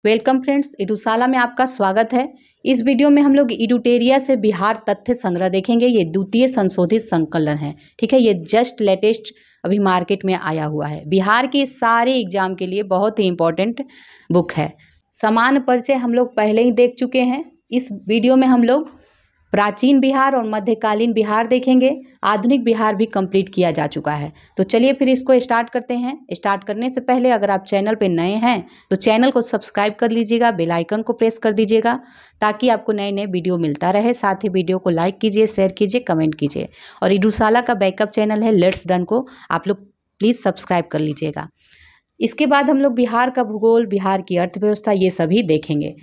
Welcome friends, इडुसाला में आपका स्वागत है। इस वीडियो में हम लोग इडुटेरिया से बिहार तथ्य संग्रह देखेंगे। ये द्वितीय संशोधित संकलन है, ठीक है। ये जस्ट लेटेस्ट अभी मार्केट में आया हुआ है। बिहार के सारे एग्जाम के लिए बहुत ही इम्पोर्टेंट बुक है। सामान्य परिचय हम लोग पहले ही देख चुके हैं। इस वीडियो में हम लोग प्राचीन बिहार और मध्यकालीन बिहार देखेंगे। आधुनिक बिहार भी कंप्लीट किया जा चुका है। तो चलिए फिर इसको स्टार्ट करते हैं। स्टार्ट करने से पहले अगर आप चैनल पे नए हैं तो चैनल को सब्सक्राइब कर लीजिएगा, बेल आइकन को प्रेस कर दीजिएगा ताकि आपको नए नए वीडियो मिलता रहे। साथ ही वीडियो को लाइक कीजिए, शेयर कीजिए, कमेंट कीजिए। और इडुसाला का बैकअप चैनल है लेट्स डन को आप लोग प्लीज़ सब्सक्राइब कर लीजिएगा। इसके बाद हम लोग बिहार का भूगोल, बिहार की अर्थव्यवस्था, ये सभी देखेंगे।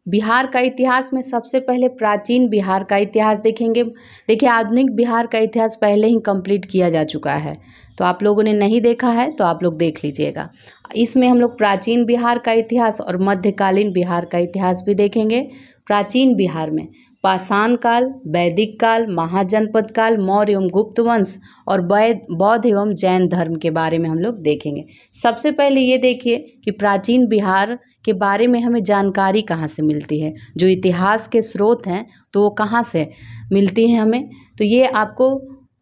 बिहार का इतिहास में सबसे पहले प्राचीन बिहार का इतिहास देखेंगे। देखिए, आधुनिक बिहार का इतिहास पहले ही कंप्लीट किया जा चुका है, तो आप लोगों ने नहीं देखा है तो आप लोग देख लीजिएगा। इसमें हम लोग प्राचीन बिहार का इतिहास और मध्यकालीन बिहार का इतिहास भी देखेंगे। प्राचीन बिहार में पाषाण काल, वैदिक काल, महाजनपद काल, मौर्य एवं गुप्त वंश और बौद्ध एवं जैन धर्म के बारे में हम लोग देखेंगे। सबसे पहले ये देखिए कि प्राचीन बिहार के बारे में हमें जानकारी कहाँ से मिलती है। जो इतिहास के स्रोत हैं तो वो कहाँ से मिलती हैं हमें। तो ये आपको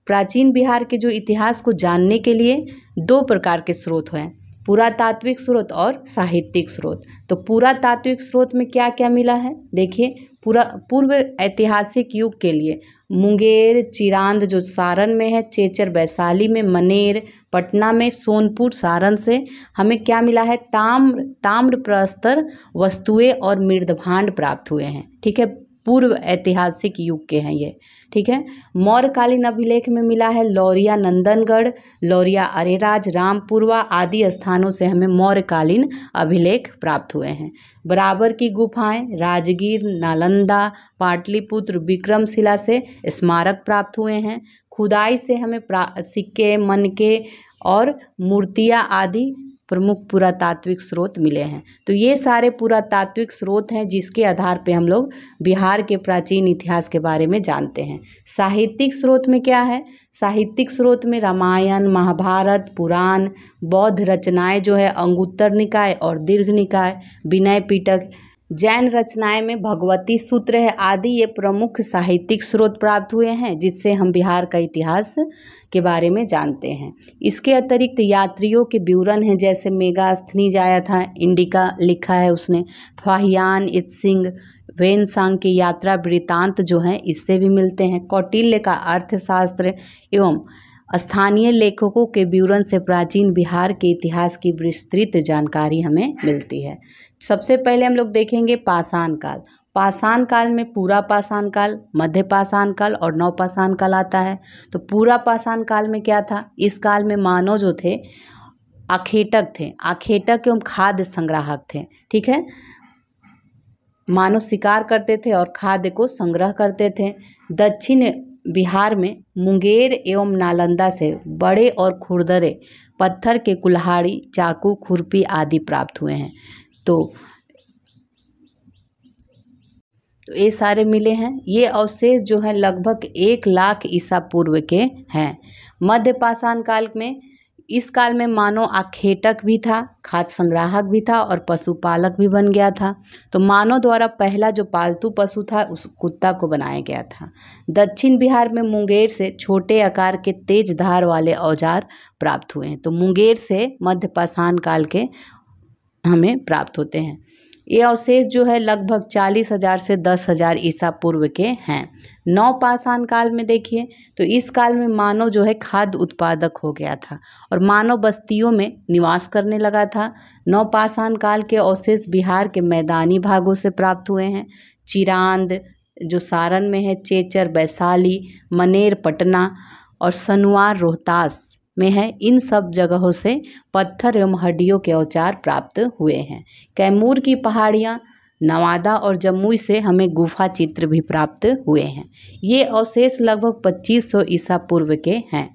प्राचीन बिहार के जो इतिहास को जानने के लिए दो प्रकार के स्रोत हैं, पुरातात्विक स्रोत और साहित्यिक स्रोत। तो पुरातात्विक स्रोत में क्या क्या मिला है देखिए। पूर्व ऐतिहासिक युग के लिए मुंगेर, चिरांद जो सारण में है, चेचर वैशाली में, मनेर पटना में, सोनपुर सारण से हमें क्या मिला है, ताम्र प्रस्तर वस्तुएं और मृदभांड प्राप्त हुए हैं, ठीक है। पूर्व ऐतिहासिक युग के हैं ये, ठीक है। मौर्यकालीन अभिलेख में मिला है लौरिया नंदनगढ़, लौरिया अरेराज, रामपुरवा आदि स्थानों से हमें मौर्यकालीन अभिलेख प्राप्त हुए हैं। बराबर की गुफाएं राजगीर, नालंदा, पाटलिपुत्र, विक्रमशिला से स्मारक प्राप्त हुए हैं। खुदाई से हमें सिक्के, मनके और मूर्तियां आदि प्रमुख पुरातात्विक स्रोत मिले हैं। तो ये सारे पुरातात्विक स्रोत हैं जिसके आधार पे हम लोग बिहार के प्राचीन इतिहास के बारे में जानते हैं। साहित्यिक स्रोत में क्या है, साहित्यिक स्रोत में रामायण, महाभारत, पुराण, बौद्ध रचनाएं जो है अंगुत्तर निकाय और दीर्घ निकाय, विनय पिटक, जैन रचनाएं में भगवती सूत्र है आदि ये प्रमुख साहित्यिक स्रोत प्राप्त हुए हैं जिससे हम बिहार का इतिहास के बारे में जानते हैं। इसके अतिरिक्त यात्रियों के विवरण हैं, जैसे मेगास्थनीज आया था, इंडिका लिखा है उसने, फाहियान, इत्सिंग, वेनसांग की यात्रा वृत्तांत जो हैं इससे भी मिलते हैं। कौटिल्य का अर्थशास्त्र एवं स्थानीय लेखकों के विवरण से प्राचीन बिहार के इतिहास की विस्तृत जानकारी हमें मिलती है। सबसे पहले हम लोग देखेंगे पाषाण काल। पाषाण काल में पूरा पाषाण काल, मध्य पाषाण काल और नव पाषाण काल आता है। तो पूरा पाषाण काल में क्या था, इस काल में मानव जो थे आखेटक थे, आखेटक एवं खाद्य संग्राहक थे, ठीक है। मानव शिकार करते थे और खाद्य को संग्रह करते थे। दक्षिण बिहार में मुंगेर एवं नालंदा से बड़े और खुरदरे पत्थर के कुल्हाड़ी, चाकू, खुरपी आदि प्राप्त हुए हैं। तो ये सारे मिले हैं। ये अवशेष जो है लगभग 1 लाख ईसा पूर्व के हैं। मध्य पाषाण काल में, इस काल में मानव आखेटक भी था, खाद्य संग्राहक भी था और पशुपालक भी बन गया था। तो मानव द्वारा पहला जो पालतू पशु था उस कुत्ता को बनाया गया था। दक्षिण बिहार में मुंगेर से छोटे आकार के तेज धार वाले औजार प्राप्त हुए हैं। तो मुंगेर से मध्य पाषाण काल के हमें प्राप्त होते हैं। ये अवशेष जो है लगभग 40,000 से 10,000 ईसा पूर्व के हैं। नव पाषाण काल में देखिए, तो इस काल में मानव जो है खाद्य उत्पादक हो गया था और मानव बस्तियों में निवास करने लगा था। नव पाषाण काल के अवशेष बिहार के मैदानी भागों से प्राप्त हुए हैं। चिरांद जो सारण में है, चेचर वैशाली, मनेर पटना और सनुआर रोहतास में है, इन सब जगहों से पत्थर एवं हड्डियों के औजार प्राप्त हुए हैं। कैमूर की पहाड़ियाँ, नवादा और जमुई से हमें गुफा चित्र भी प्राप्त हुए हैं। ये अवशेष लगभग 2500 ईसा पूर्व के हैं।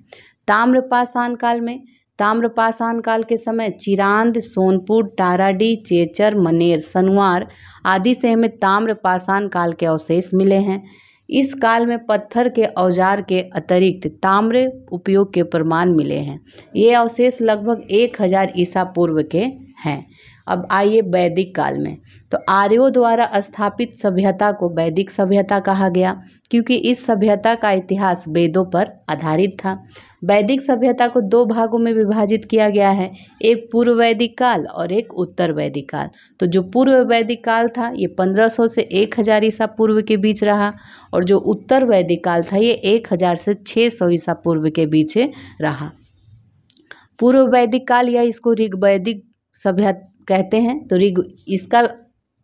ताम्रपाषाण काल में, ताम्रपाषाण काल के समय चिरांद, सोनपुर, टाराडी, चेचर, मनेर, सनुआर आदि से हमें ताम्रपाषाण काल के अवशेष मिले हैं। इस काल में पत्थर के औजार के अतिरिक्त ताम्र उपयोग के प्रमाण मिले हैं। ये अवशेष लगभग 1000 ईसा पूर्व के हैं। अब आइए वैदिक काल में। तो आर्यों द्वारा स्थापित सभ्यता को वैदिक सभ्यता कहा गया, क्योंकि इस सभ्यता का इतिहास वेदों पर आधारित था। वैदिक सभ्यता को दो भागों में विभाजित किया गया है, एक पूर्व वैदिक काल और एक उत्तर वैदिक काल। तो जो पूर्व वैदिक काल था ये 1500 से 1000 ईसा पूर्व के बीच रहा, और जो उत्तर वैदिक काल था ये 1000 से 600 ईसा पूर्व के बीच रहा। पूर्व वैदिक काल या इसको ऋग्वैदिक सभ्यता कहते हैं। तो इसका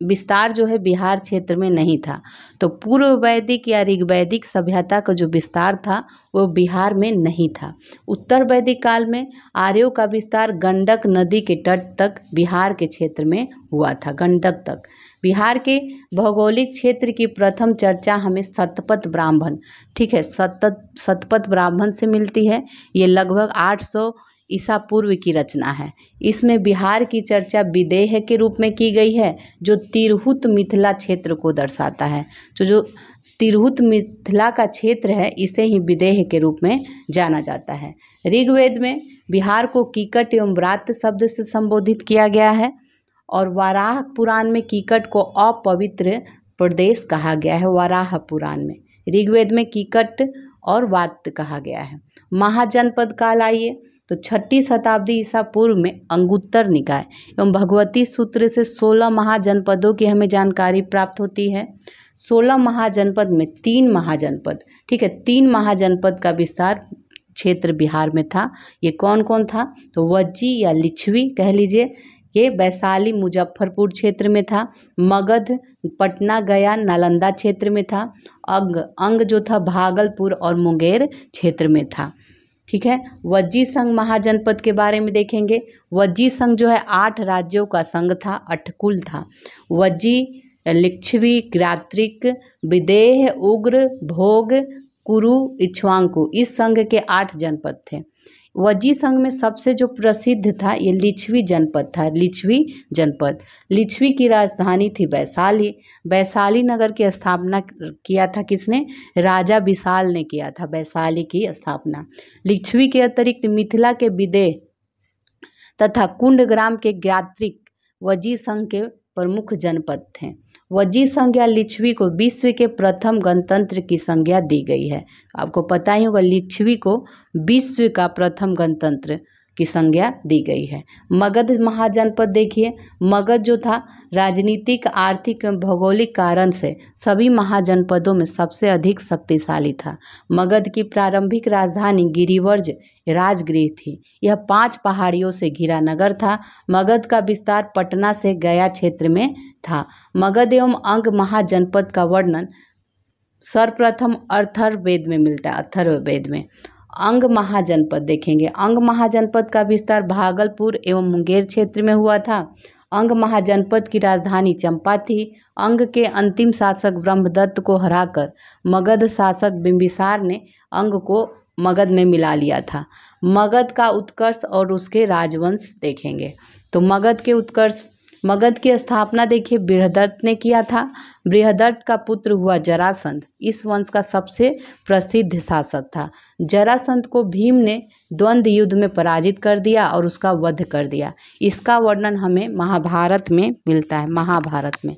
विस्तार जो है बिहार क्षेत्र में नहीं था। तो पूर्व वैदिक या ऋग्वैदिक सभ्यता का जो विस्तार था वो बिहार में नहीं था। उत्तर वैदिक काल में आर्यों का विस्तार गंडक नदी के तट तक बिहार के क्षेत्र में हुआ था, गंडक तक। बिहार के भौगोलिक क्षेत्र की प्रथम चर्चा हमें सतपथ ब्राह्मण, ठीक है, सतपथ ब्राह्मण से मिलती है। ये लगभग 800 ईसा पूर्व की रचना है। इसमें बिहार की चर्चा विदेह के रूप में की गई है, जो तिरहुत मिथिला क्षेत्र को दर्शाता है। तो जो तिरहुत मिथिला का क्षेत्र है इसे ही विदेह के रूप में जाना जाता है। ऋग्वेद में बिहार को कीकट एवं व्रात शब्द से संबोधित किया गया है, और वाराह पुराण में कीकट को अपवित्र प्रदेश कहा गया है। वाराह पुराण में ऋग्वेद में कीकट और वात कहा गया है। महाजनपद काल आइए। तो 6ठी शताब्दी ईसा पूर्व में अंगुत्तर निकाय एवं भगवती सूत्र से 16 महाजनपदों की हमें जानकारी प्राप्त होती है। 16 महाजनपद में 3 महाजनपद, ठीक है, 3 महाजनपद का विस्तार क्षेत्र बिहार में था। ये कौन कौन था? तो वज्जी या लिच्छवी कह लीजिए, ये वैशाली मुजफ्फरपुर क्षेत्र में था। मगध पटना गया नालंदा क्षेत्र में था। अंग जो था भागलपुर और मुंगेर क्षेत्र में था, ठीक है। वज्जी संघ महाजनपद के बारे में देखेंगे। वज्जी संघ जो है 8 राज्यों का संघ था, अठकुल था। वज्जी, लिच्छवी, ग्रात्रिक, विदेह, उग्र, भोग, कुरु, इक्ष्वाकु, इस संघ के 8 जनपद थे। वज्जी संघ में सबसे जो प्रसिद्ध था ये लिच्छवी जनपद था। लिच्छवी जनपद, लिच्छवी की राजधानी थी वैशाली। वैशाली नगर की स्थापना किया था किसने? राजा विशाल ने किया था वैशाली की स्थापना। लिच्छवी के अतिरिक्त मिथिला के विदेह तथा कुंडग्राम के ग्रात्रिक वज्जी संघ के प्रमुख जनपद थे। वज्जी संघ या लिच्छवी को विश्व के प्रथम गणतंत्र की संज्ञा दी गई है। आपको पता ही होगा लिच्छवी को विश्व का प्रथम गणतंत्र की संज्ञा दी गई है। मगध महाजनपद देखिए, मगध जो था राजनीतिक, आर्थिक एवं भौगोलिक कारण से सभी महाजनपदों में सबसे अधिक शक्तिशाली था। मगध की प्रारंभिक राजधानी गिरिवर्ज राजगृह थी। यह 5 पहाड़ियों से घिरा नगर था। मगध का विस्तार पटना से गया क्षेत्र में था। मगध एवं अंग महाजनपद का वर्णन सर्वप्रथम अथर्ववेद में मिलता है। अथर्ववेद में अंग महाजनपद देखेंगे। अंग महाजनपद का विस्तार भागलपुर एवं मुंगेर क्षेत्र में हुआ था। अंग महाजनपद की राजधानी चंपा थी। अंग के अंतिम शासक ब्रह्मदत्त को हराकर मगध शासक बिंबिसार ने अंग को मगध में मिला लिया था। मगध का उत्कर्ष और उसके राजवंश देखेंगे। तो मगध के उत्कर्ष, मगध की स्थापना देखिए बृहदत्त ने किया था। बृहदत्त का पुत्र हुआ जरासंध, इस वंश का सबसे प्रसिद्ध शासक था। जरासंध को भीम ने द्वंद्व युद्ध में पराजित कर दिया और उसका वध कर दिया। इसका वर्णन हमें महाभारत में मिलता है। महाभारत में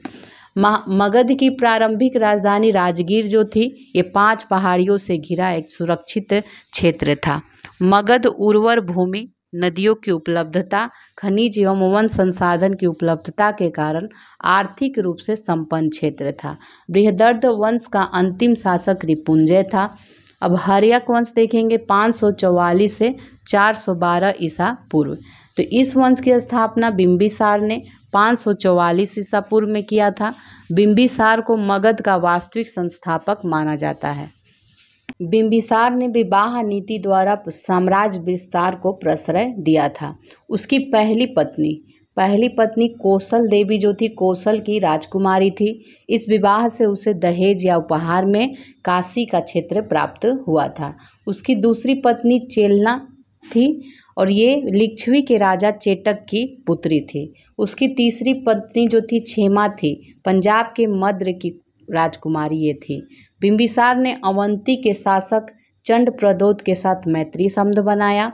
मगध की प्रारंभिक राजधानी राजगीर जो थी ये 5 पहाड़ियों से घिरा एक सुरक्षित क्षेत्र था। मगध उर्वर भूमि, नदियों की उपलब्धता, खनिज एवं वन संसाधन की उपलब्धता के कारण आर्थिक रूप से संपन्न क्षेत्र था। बृहदत्त वंश का अंतिम शासक रिपुंजय था। अब हर्यक वंश देखेंगे 544 से 412 ईसा पूर्व। तो इस वंश की स्थापना बिंबिसार ने 544 ईसा पूर्व में किया था। बिंबिसार को मगध का वास्तविक संस्थापक माना जाता है। बिंबिसार ने विवाह नीति द्वारा साम्राज्य विस्तार को प्रश्रय दिया था। उसकी पहली पत्नी कौशल देवी जो थी, कौशल की राजकुमारी थी। इस विवाह से उसे दहेज या उपहार में काशी का क्षेत्र प्राप्त हुआ था। उसकी दूसरी पत्नी चेलना थी और ये लिच्छवी के राजा चेटक की पुत्री थी। उसकी तीसरी पत्नी जो थी क्षेमा थी, पंजाब के मद्र की राजकुमारी ये थी। बिंबिसार ने अवंती के शासक चंड प्रदोत के साथ मैत्री संबंध बनाया।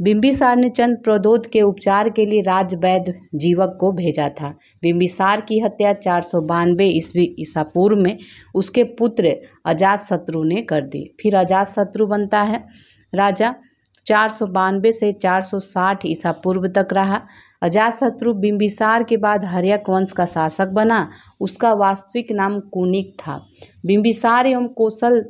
बिंबिसार ने चंड प्रद्योत के उपचार के लिए राजवैद्य जीवक को भेजा था। बिंबिसार की हत्या 492 ईस्वी ईसा पूर्व में उसके पुत्र अजातशत्रु ने कर दी। फिर अजातशत्रु बनता है राजा, 492 से 460 ईसा पूर्व तक रहा। अजातशत्रु बिंबिसार के बाद हर्यक वंश का शासक बना। उसका वास्तविक नाम कुनिक था। बिंबिसार एवं कौशल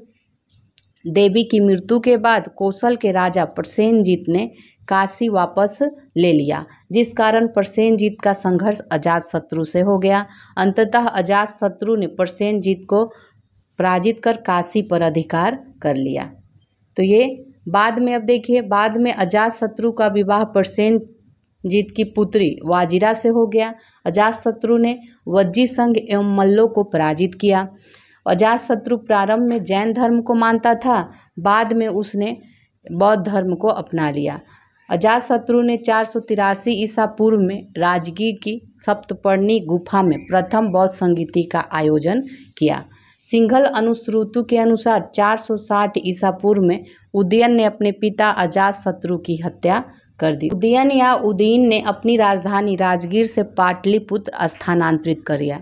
देवी की मृत्यु के बाद कौशल के राजा प्रसेनजीत ने काशी वापस ले लिया, जिस कारण प्रसेनजीत का संघर्ष अजातशत्रु से हो गया। अंततः अजातशत्रु ने प्रसेनजीत को पराजित कर काशी पर अधिकार कर लिया। तो ये बाद में, अब देखिए, बाद में अजातशत्रु का विवाह प्रसेनजीत की पुत्री वाजिरा से हो गया। अजातशत्रु ने वज्जी संघ एवं मल्लों को पराजित किया। अजातशत्रु प्रारंभ में जैन धर्म को मानता था, बाद में उसने बौद्ध धर्म को अपना लिया। अजातशत्रु ने 483 ईसा पूर्व में राजगीर की सप्तपर्णी गुफा में प्रथम बौद्ध संगीति का आयोजन किया। सिंघल अनुश्रुति के अनुसार 460 ईसा पूर्व में उदयन ने अपने पिता अजातशत्रु की हत्या कर दी। उदयन या उदयन ने अपनी राजधानी राजगीर से पाटलिपुत्र स्थानांतरित कर दिया।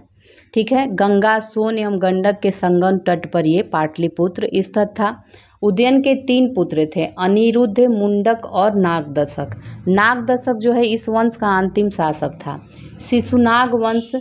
ठीक है, गंगा, सोन एवं गंडक के संगम तट पर ये पाटलिपुत्र स्थित था। उदयन के 3 पुत्र थे, अनिरुद्ध, मुंडक और नागदशक। नागदशक जो है इस वंश का अंतिम शासक था। शिशुनाग वंश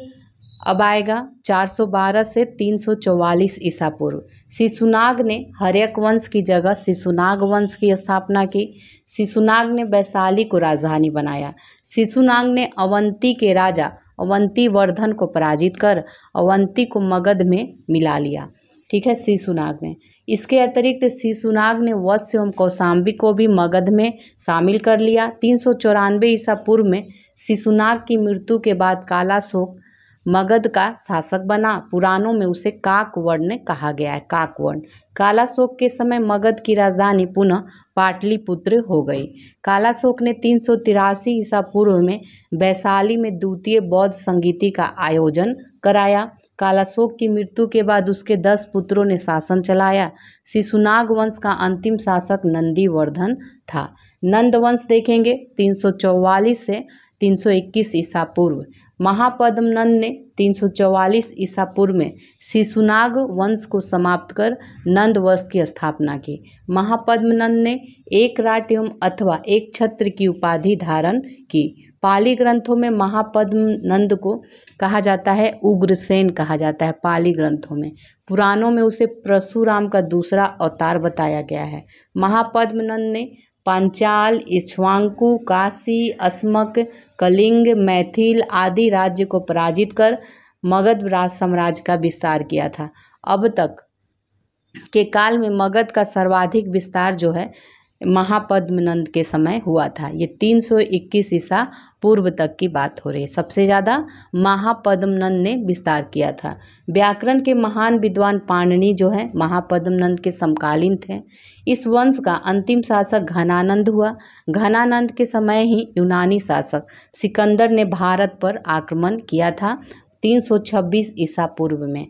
अब आएगा 412 से 344 ईसा पूर्व। शिशुनाग ने हर्यक वंश की जगह शिशुनाग वंश की स्थापना की। शिशुनाग ने वैशाली को राजधानी बनाया। शिशुनाग ने अवंती के राजा अवंती वर्धन को पराजित कर अवंती को मगध में मिला लिया। ठीक है, शिशुनाग ने। इसके अतिरिक्त शिशुनाग ने वत्स एवं कौशाम्बी को भी मगध में शामिल कर लिया। 394 ईसा पूर्व में शिशुनाग की मृत्यु के बाद कालाशोक मगध का शासक बना। पुराणों में उसे काकवर्ण कहा गया है, काकवर्ण। कालाशोक के समय मगध की राजधानी पुनः पाटलिपुत्र हो गई। कालाशोक ने 383 ईसा पूर्व में वैशाली में द्वितीय बौद्ध संगीति का आयोजन कराया। कालाशोक की मृत्यु के बाद उसके 10 पुत्रों ने शासन चलाया। शिशुनाग वंश का अंतिम शासक नंदीवर्धन था। नंद वंश देखेंगे 344 से 321 ईसा पूर्व। महापद्मनंद ने 344 ईसा पूर्व में शिशुनाग वंश को समाप्त कर नंद वंश की स्थापना की। महापद्मनंद ने एक राट एवं अथवा एक छत्र की उपाधि धारण की। पाली ग्रंथों में महापद्मनंद को कहा जाता है उग्रसेन कहा जाता है। पाली ग्रंथों में, पुराणों में उसे परशुराम का दूसरा अवतार बताया गया है। महापद्मनंद ने पांचाल, इक्ष्वाकु, काशी, अस्मक, कलिंग, मैथिल आदि राज्य को पराजित कर मगध राज साम्राज्य का विस्तार किया था। अब तक के काल में मगध का सर्वाधिक विस्तार जो है महापद्मनंद के समय हुआ था। ये 321 ईसा पूर्व तक की बात हो रही है। सबसे ज़्यादा महापद्मनंद ने विस्तार किया था। व्याकरण के महान विद्वान पाणिनि जो है महापद्मनंद के समकालीन थे। इस वंश का अंतिम शासक घनानंद हुआ। घनानंद के समय ही यूनानी शासक सिकंदर ने भारत पर आक्रमण किया था 326 ईसा पूर्व में।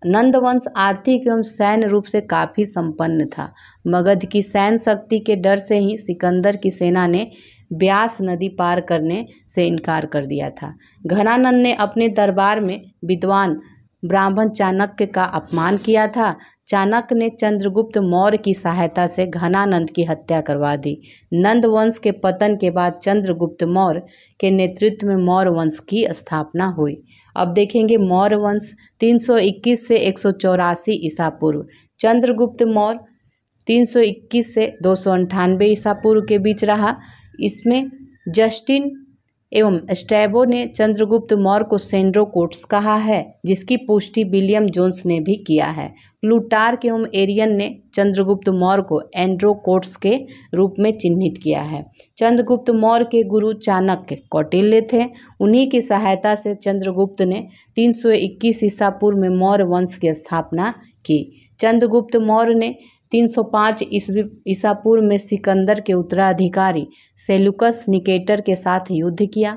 नंद वंश आर्थिक एवं सैन्य रूप से काफ़ी संपन्न था। मगध की सैन्य शक्ति के डर से ही सिकंदर की सेना ने ब्यास नदी पार करने से इनकार कर दिया था। घनानंद ने अपने दरबार में विद्वान ब्राह्मण चाणक्य का अपमान किया था। चाणक्य ने चंद्रगुप्त मौर्य की सहायता से घनानंद की हत्या करवा दी। नंद वंश के पतन के बाद चंद्रगुप्त मौर्य के नेतृत्व में मौर्य वंश की स्थापना हुई। अब देखेंगे मौर्य वंश 321 से 184 ईसा पूर्व। चंद्रगुप्त मौर्य 321 से 298 ईसा पूर्व के बीच रहा। इसमें जस्टिन एवं स्ट्रैबो ने चंद्रगुप्त मौर्य को सेंड्रोकोट्स कहा है, जिसकी पुष्टि विलियम जोन्स ने भी किया है। प्लूटार्क एवं एरियन ने चंद्रगुप्त मौर्य को एंड्रोकोट्स के रूप में चिन्हित किया है। चंद्रगुप्त मौर्य के गुरु चाणक्य कौटिल्य थे। उन्हीं की सहायता से चंद्रगुप्त ने 321 ईसा पूर्व में मौर्य वंश की स्थापना की। चंद्रगुप्त मौर्य ने 305 ईसा पूर्व में सिकंदर के उत्तराधिकारी सेल्यूकस निकेटर के साथ युद्ध किया।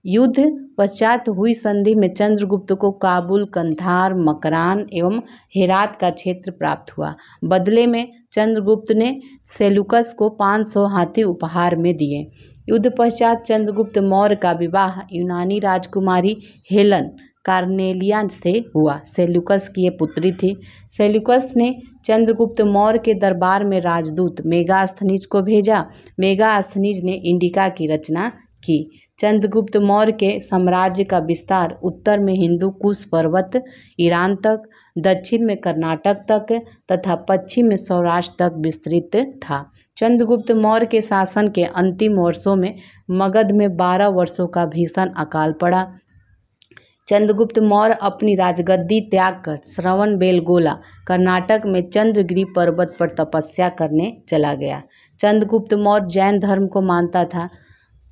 युद्ध पश्चात हुई संधि में चंद्रगुप्त को काबुल, कंधार, मकरान एवं हेरात का क्षेत्र प्राप्त हुआ। बदले में चंद्रगुप्त ने सेल्यूकस को 500 हाथी उपहार में दिए। युद्ध पश्चात चंद्रगुप्त मौर्य का विवाह यूनानी राजकुमारी हेलन कार्नेलिया से हुआ। सेल्यूकस की ये पुत्री थी। सेल्यूकस ने चंद्रगुप्त मौर्य के दरबार में राजदूत मेगास्थनीज को भेजा। मेगास्थनीज ने इंडिका की रचना की। चंद्रगुप्त मौर्य के साम्राज्य का विस्तार उत्तर में हिंदू कुश पर्वत, ईरान तक, दक्षिण में कर्नाटक तक तथा पश्चिम में सौराष्ट्र तक विस्तृत था। चंद्रगुप्त मौर्य के शासन के अंतिम वर्षों में मगध में 12 वर्षों का भीषण अकाल पड़ा। चंद्रगुप्त मौर्य अपनी राजगद्दी त्याग कर श्रवणबेलगोला कर्नाटक में चंद्रगिरी पर्वत पर तपस्या करने चला गया। चंद्रगुप्त मौर्य जैन धर्म को मानता था।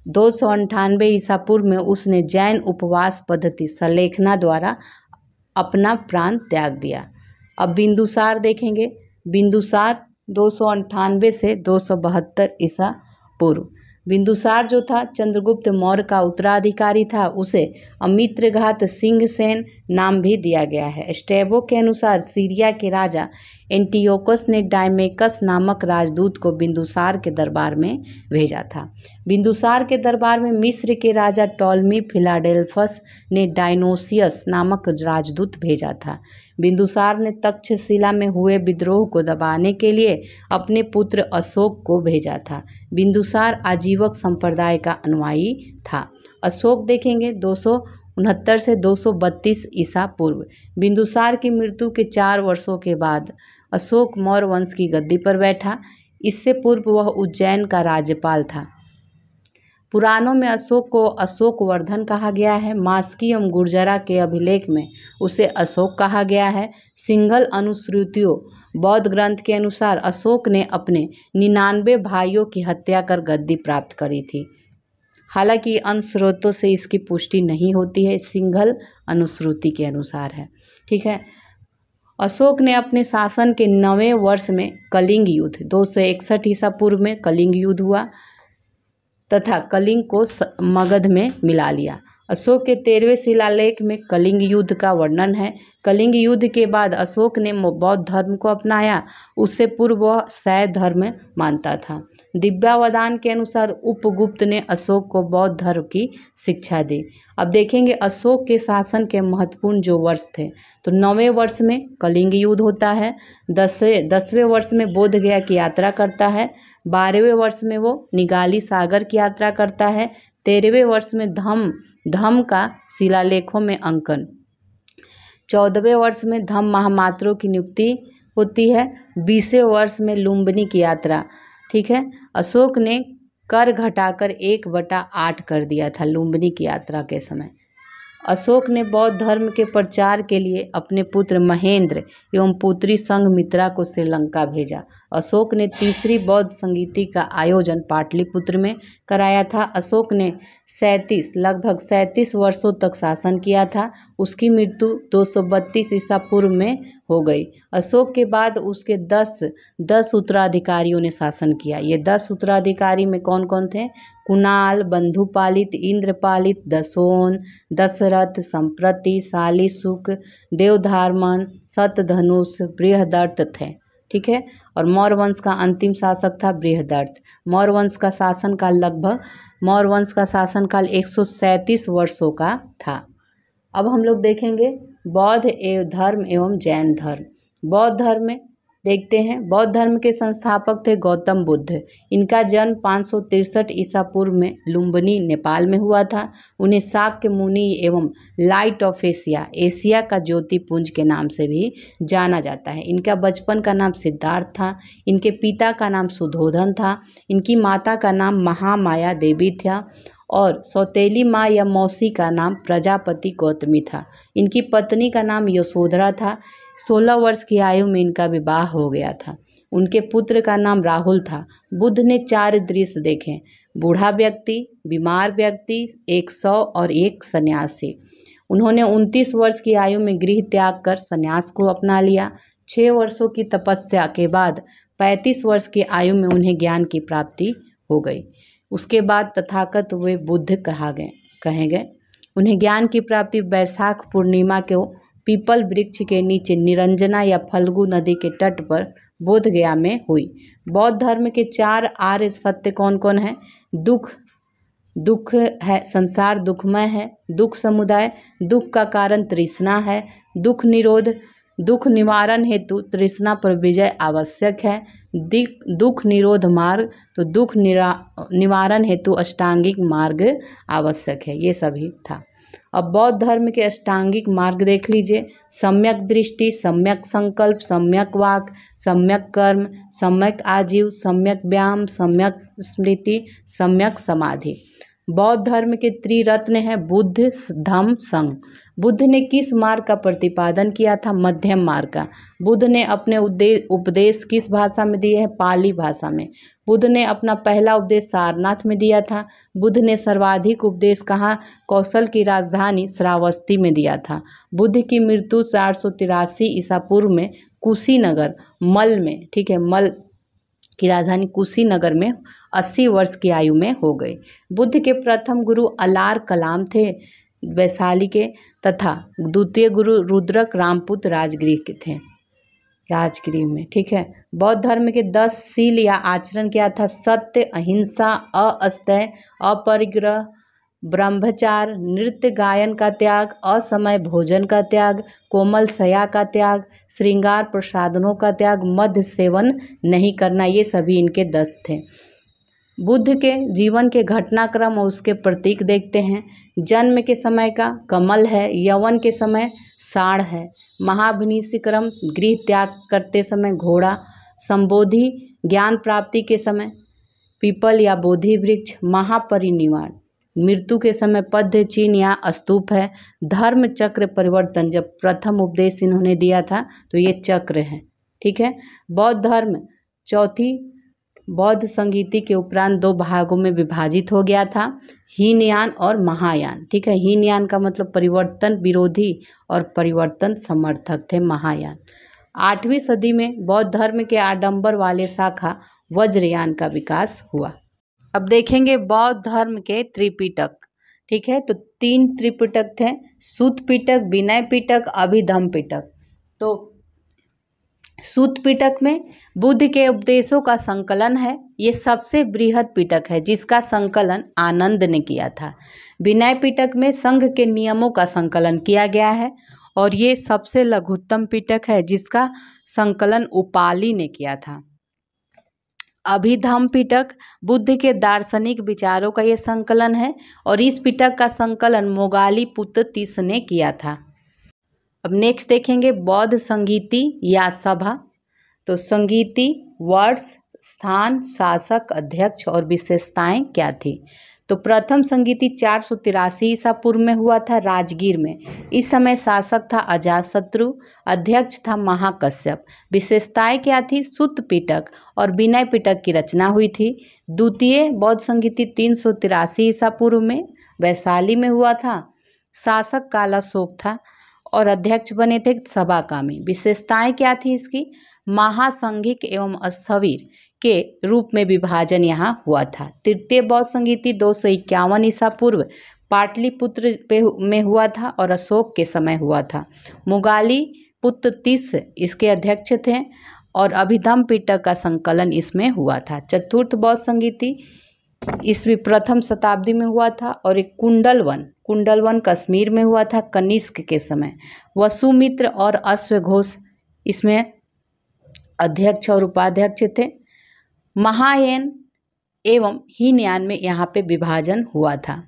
298 ईसा पूर्व में उसने जैन उपवास पद्धति सलेखना द्वारा अपना प्राण त्याग दिया। अब बिंदुसार देखेंगे। बिंदुसार 298 से 272 ईसा पूर्व। बिंदुसार जो था चंद्रगुप्त मौर्य का उत्तराधिकारी था। उसे अमित्रघात सिंहसेन नाम भी दिया गया है। स्ट्रैबो के अनुसार सीरिया के राजा एंटियोकस ने डायमेकस नामक राजदूत को बिंदुसार के दरबार में भेजा था। बिंदुसार के दरबार में मिस्र के राजा टॉलमी फिलाडेल्फस ने डायनोसियस नामक राजदूत भेजा था। बिंदुसार ने तक्षशिला में हुए विद्रोह को दबाने के लिए अपने पुत्र अशोक को भेजा था। बिंदुसार आजीवक संप्रदाय का अनुयायी था। अशोक देखेंगे 269 से 232 ईसा पूर्व। बिंदुसार की मृत्यु के 4 वर्षों के बाद अशोक मौर्य वंश की गद्दी पर बैठा। इससे पूर्व वह उज्जैन का राज्यपाल था। पुराणों में अशोक को अशोकवर्धन कहा गया है। मास्की एवं गुर्जरा के अभिलेख में उसे अशोक कहा गया है। सिंघल अनुश्रुतियों बौद्ध ग्रंथ के अनुसार अशोक ने अपने 99 भाइयों की हत्या कर गद्दी प्राप्त करी थी। हालांकि अन्य स्रोतों से इसकी पुष्टि नहीं होती है। सिंघल अनुश्रुति के अनुसार है। ठीक है। अशोक ने अपने शासन के 9वें वर्ष में कलिंग युद्ध 261 ईसा पूर्व में कलिंग युद्ध हुआ तथा कलिंग को मगध में मिला लिया। अशोक के 13वें शिलालेख में कलिंग युद्ध का वर्णन है। कलिंग युद्ध के बाद अशोक ने बौद्ध धर्म को अपनाया। उससे पूर्व वह शैव धर्म मानता था। दिव्यावदान के अनुसार उपगुप्त ने अशोक को बौद्ध धर्म की शिक्षा दी। अब देखेंगे अशोक के शासन के महत्वपूर्ण जो वर्ष थे। तो 9वें वर्ष में कलिंग युद्ध होता है। 10वें वर्ष में बोध गया की यात्रा करता है। 12वें वर्ष में वो निगाली सागर की यात्रा करता है। 13वें वर्ष में धम्म का शिलालेखों में अंकन। 14वें वर्ष में धम्म महामात्रों की नियुक्ति होती है। 20वें वर्ष में लुम्बिनी की यात्रा। ठीक है। अशोक ने कर घटाकर 1/8 कर दिया था लुम्बिनी की यात्रा के समय। अशोक ने बौद्ध धर्म के प्रचार के लिए अपने पुत्र महेंद्र एवं पुत्री संघमित्रा को श्रीलंका भेजा। अशोक ने तीसरी बौद्ध संगीति का आयोजन पाटलिपुत्र में कराया था। अशोक ने लगभग 37 वर्षों तक शासन किया था। उसकी मृत्यु 232 ईसा पूर्व में हो गई। अशोक के बाद उसके 10 उत्तराधिकारियों ने शासन किया। ये 10 उत्तराधिकारी में कौन कौन थे? कुणाल, बंधुपालित, इंद्रपालित, दसोन, दशरथ, संप्रति, शालीशुक, देवधारमन, शतधनुष, बृहदर्थ थे। ठीक है। और मौर्य वंश का अंतिम शासक था बृहदर्थ। मौर्य वंश का शासनकाल 137 वर्षों का था। अब हम लोग देखेंगे बौद्ध धर्म एवं जैन धर्म। बौद्ध धर्म में देखते हैं, बौद्ध धर्म के संस्थापक थे गौतम बुद्ध। इनका जन्म 563 ईसा पूर्व में लुम्बिनी नेपाल में हुआ था। उन्हें शाक्य मुनि एवं लाइट ऑफ एशिया का ज्योतिपुंज के नाम से भी जाना जाता है। इनका बचपन का नाम सिद्धार्थ था। इनके पिता का नाम सुधोधन था। इनकी माता का नाम महामाया देवी था और सौतेली माँ या मौसी का नाम प्रजापति गौतमी था। इनकी पत्नी का नाम यशोधरा था। 16 वर्ष की आयु में इनका विवाह हो गया था। उनके पुत्र का नाम राहुल था। बुद्ध ने 4 दृश्य देखे: बूढ़ा व्यक्ति, बीमार व्यक्ति, 100 और एक सन्यासी। उन्होंने 29 वर्ष की आयु में गृह त्याग कर सन्यास को अपना लिया। 6 वर्षों की तपस्या के बाद 35 वर्ष की आयु में उन्हें ज्ञान की प्राप्ति हो गई। उसके बाद तथागत वे बुद्ध कहे गए। उन्हें ज्ञान की प्राप्ति वैशाख पूर्णिमा को पीपल वृक्ष के नीचे निरंजना या फल्गु नदी के तट पर बोध गया में हुई। बौद्ध धर्म के 4 आर्य सत्य कौन कौन है? दुख है, संसार दुखमय है। दुख समुदाय, दुख का कारण तृष्णा है। दुख निरोध, दुख निवारण हेतु तृष्णा पर विजय आवश्यक है। दुख निरोध मार्ग, तो दुख निवारण हेतु अष्टांगिक मार्ग आवश्यक है। ये सभी था। अब बौद्ध धर्म के अष्टांगिक मार्ग देख लीजिए। सम्यक दृष्टि, सम्यक संकल्प, सम्यक वाक, सम्यक कर्म, सम्यक आजीव, सम्यक व्यायाम, सम्यक स्मृति, सम्यक समाधि। बौद्ध धर्म के त्रिरत्न हैं बुद्ध, धम्म, संघ। बुद्ध ने किस मार्ग का प्रतिपादन किया था? मध्यम मार्ग का। बुद्ध ने अपने उपदेश किस भाषा में दिए हैं? पाली भाषा में। बुद्ध ने अपना पहला उपदेश सारनाथ में दिया था। बुद्ध ने सर्वाधिक उपदेश कहाँ? कौशल की राजधानी श्रावस्ती में दिया था। बुद्ध की मृत्यु 483 ईसा पूर्व में कुशीनगर, मल में, ठीक है, मल की राजधानी कुशीनगर में 80 वर्ष की आयु में हो गई। बुद्ध के प्रथम गुरु अलार कलाम थे वैशाली के, तथा द्वितीय गुरु रुद्रक रामपुत्र राजगृह के थे, राजगृह में, ठीक है। बौद्ध धर्म के 10 शील या आचरण क्या था? सत्य, अहिंसा, अस्तेय, अपरिग्रह, ब्रह्मचार, नृत्य गायन का त्याग, असमय भोजन का त्याग, कोमल शया का त्याग, श्रृंगार प्रसाधनों का त्याग, मद्य सेवन नहीं करना। ये सभी इनके 10 थे। बुद्ध के जीवन के घटनाक्रम और उसके प्रतीक देखते हैं। जन्म के समय का कमल है, यौवन के समय साढ़ है, महाभिनिषि क्रम गृह त्याग करते समय घोड़ा, संबोधि ज्ञान प्राप्ति के समय पीपल या बोधि वृक्ष, महापरिनिर्वाण मृत्यु के समय पद्य चिन्ह या स्तूप है। धर्म चक्र परिवर्तन, जब प्रथम उपदेश इन्होंने दिया था तो ये चक्र है, ठीक है। बौद्ध धर्म चौथी बौद्ध संगीति के उपरांत 2 भागों में विभाजित हो गया था, हीनयान और महायान, ठीक है। हीनयान का मतलब परिवर्तन विरोधी और परिवर्तन समर्थक थे महायान। 8वीं सदी में बौद्ध धर्म के आडंबर वाले शाखा वज्रयान का विकास हुआ। अब देखेंगे बौद्ध धर्म के त्रिपिटक, ठीक है। तो 3 त्रिपिटक थे, सूत पिटक, विनय पिटक, अभिधम्म पिटक। तो सूत पिटक में बुद्ध के उपदेशों का संकलन है। ये सबसे बृहद पिटक है जिसका संकलन आनंद ने किया था। विनय पिटक में संघ के नियमों का संकलन किया गया है और ये सबसे लघुत्तम पिटक है जिसका संकलन उपाली ने किया था। अभिधम्म पिटक बुद्ध के दार्शनिक विचारों का ये संकलन है और इस पिटक का संकलन मोगाली पुत्र तिस ने किया था। अब नेक्स्ट देखेंगे बौद्ध संगीति या सभा। तो संगीति वर्ष, स्थान, शासक, अध्यक्ष और विशेषताएं क्या थी? तो प्रथम संगीति 483 ईसा पूर्व में हुआ था राजगीर में। इस समय शासक था अजातशत्रु, अध्यक्ष था महाकश्यप। विशेषताएं क्या थी? सुत्त पिटक और विनय पिटक की रचना हुई थी। द्वितीय बौद्ध संगीति 383 ईसा पूर्व में वैशाली में हुआ था। शासक कालाशोक था और अध्यक्ष बने थे सभाकामी। विशेषताएं क्या थी इसकी? महासंघिक एवं स्थविर के रूप में विभाजन यहाँ हुआ था। तृतीय बौद्ध संगीति 251 ईसा पूर्व पाटलिपुत्र में हुआ था और अशोक के समय हुआ था। मोगाली पुत्र तिस इसके अध्यक्ष थे और अभिधम्म पिटक का संकलन इसमें हुआ था। चतुर्थ बौद्ध संगीति ईस्वी प्रथम शताब्दी में हुआ था और एक कुंडलवन कश्मीर में हुआ था कनिष्क के समय। वसुमित्र और अश्वघोष इसमें अध्यक्ष और उपाध्यक्ष थे। महायान एवं हीनयान में यहाँ पे विभाजन हुआ था।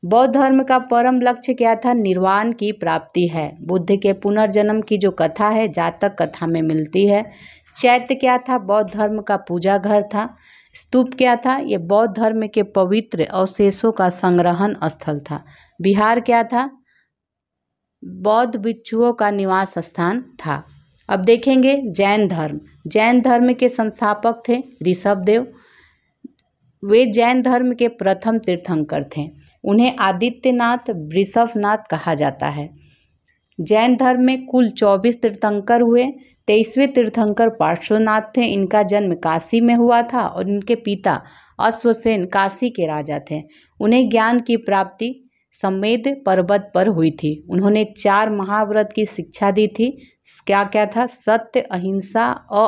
बौद्ध धर्म का परम लक्ष्य क्या था? निर्वाण की प्राप्ति है। बुद्ध के पुनर्जन्म की जो कथा है जातक कथा में मिलती है। चैत्य क्या था? बौद्ध धर्म का पूजा घर था। स्तूप क्या था? ये बौद्ध धर्म के पवित्र अवशेषों का संग्रहण स्थल था। विहार क्या था? बौद्ध भिक्षुओं का निवास स्थान था। अब देखेंगे जैन धर्म। जैन धर्म के संस्थापक थे ऋषभदेव। वे जैन धर्म के प्रथम तीर्थंकर थे। उन्हें आदित्यनाथ वृषभनाथ कहा जाता है। जैन धर्म में कुल 24 तीर्थंकर हुए। 23वें तीर्थंकर पार्श्वनाथ थे। इनका जन्म काशी में हुआ था और इनके पिता अश्वसेन काशी के राजा थे। उन्हें ज्ञान की प्राप्ति समेद पर्वत पर हुई थी। उन्होंने 4 महाव्रत की शिक्षा दी थी। क्या क्या था? सत्य, अहिंसा,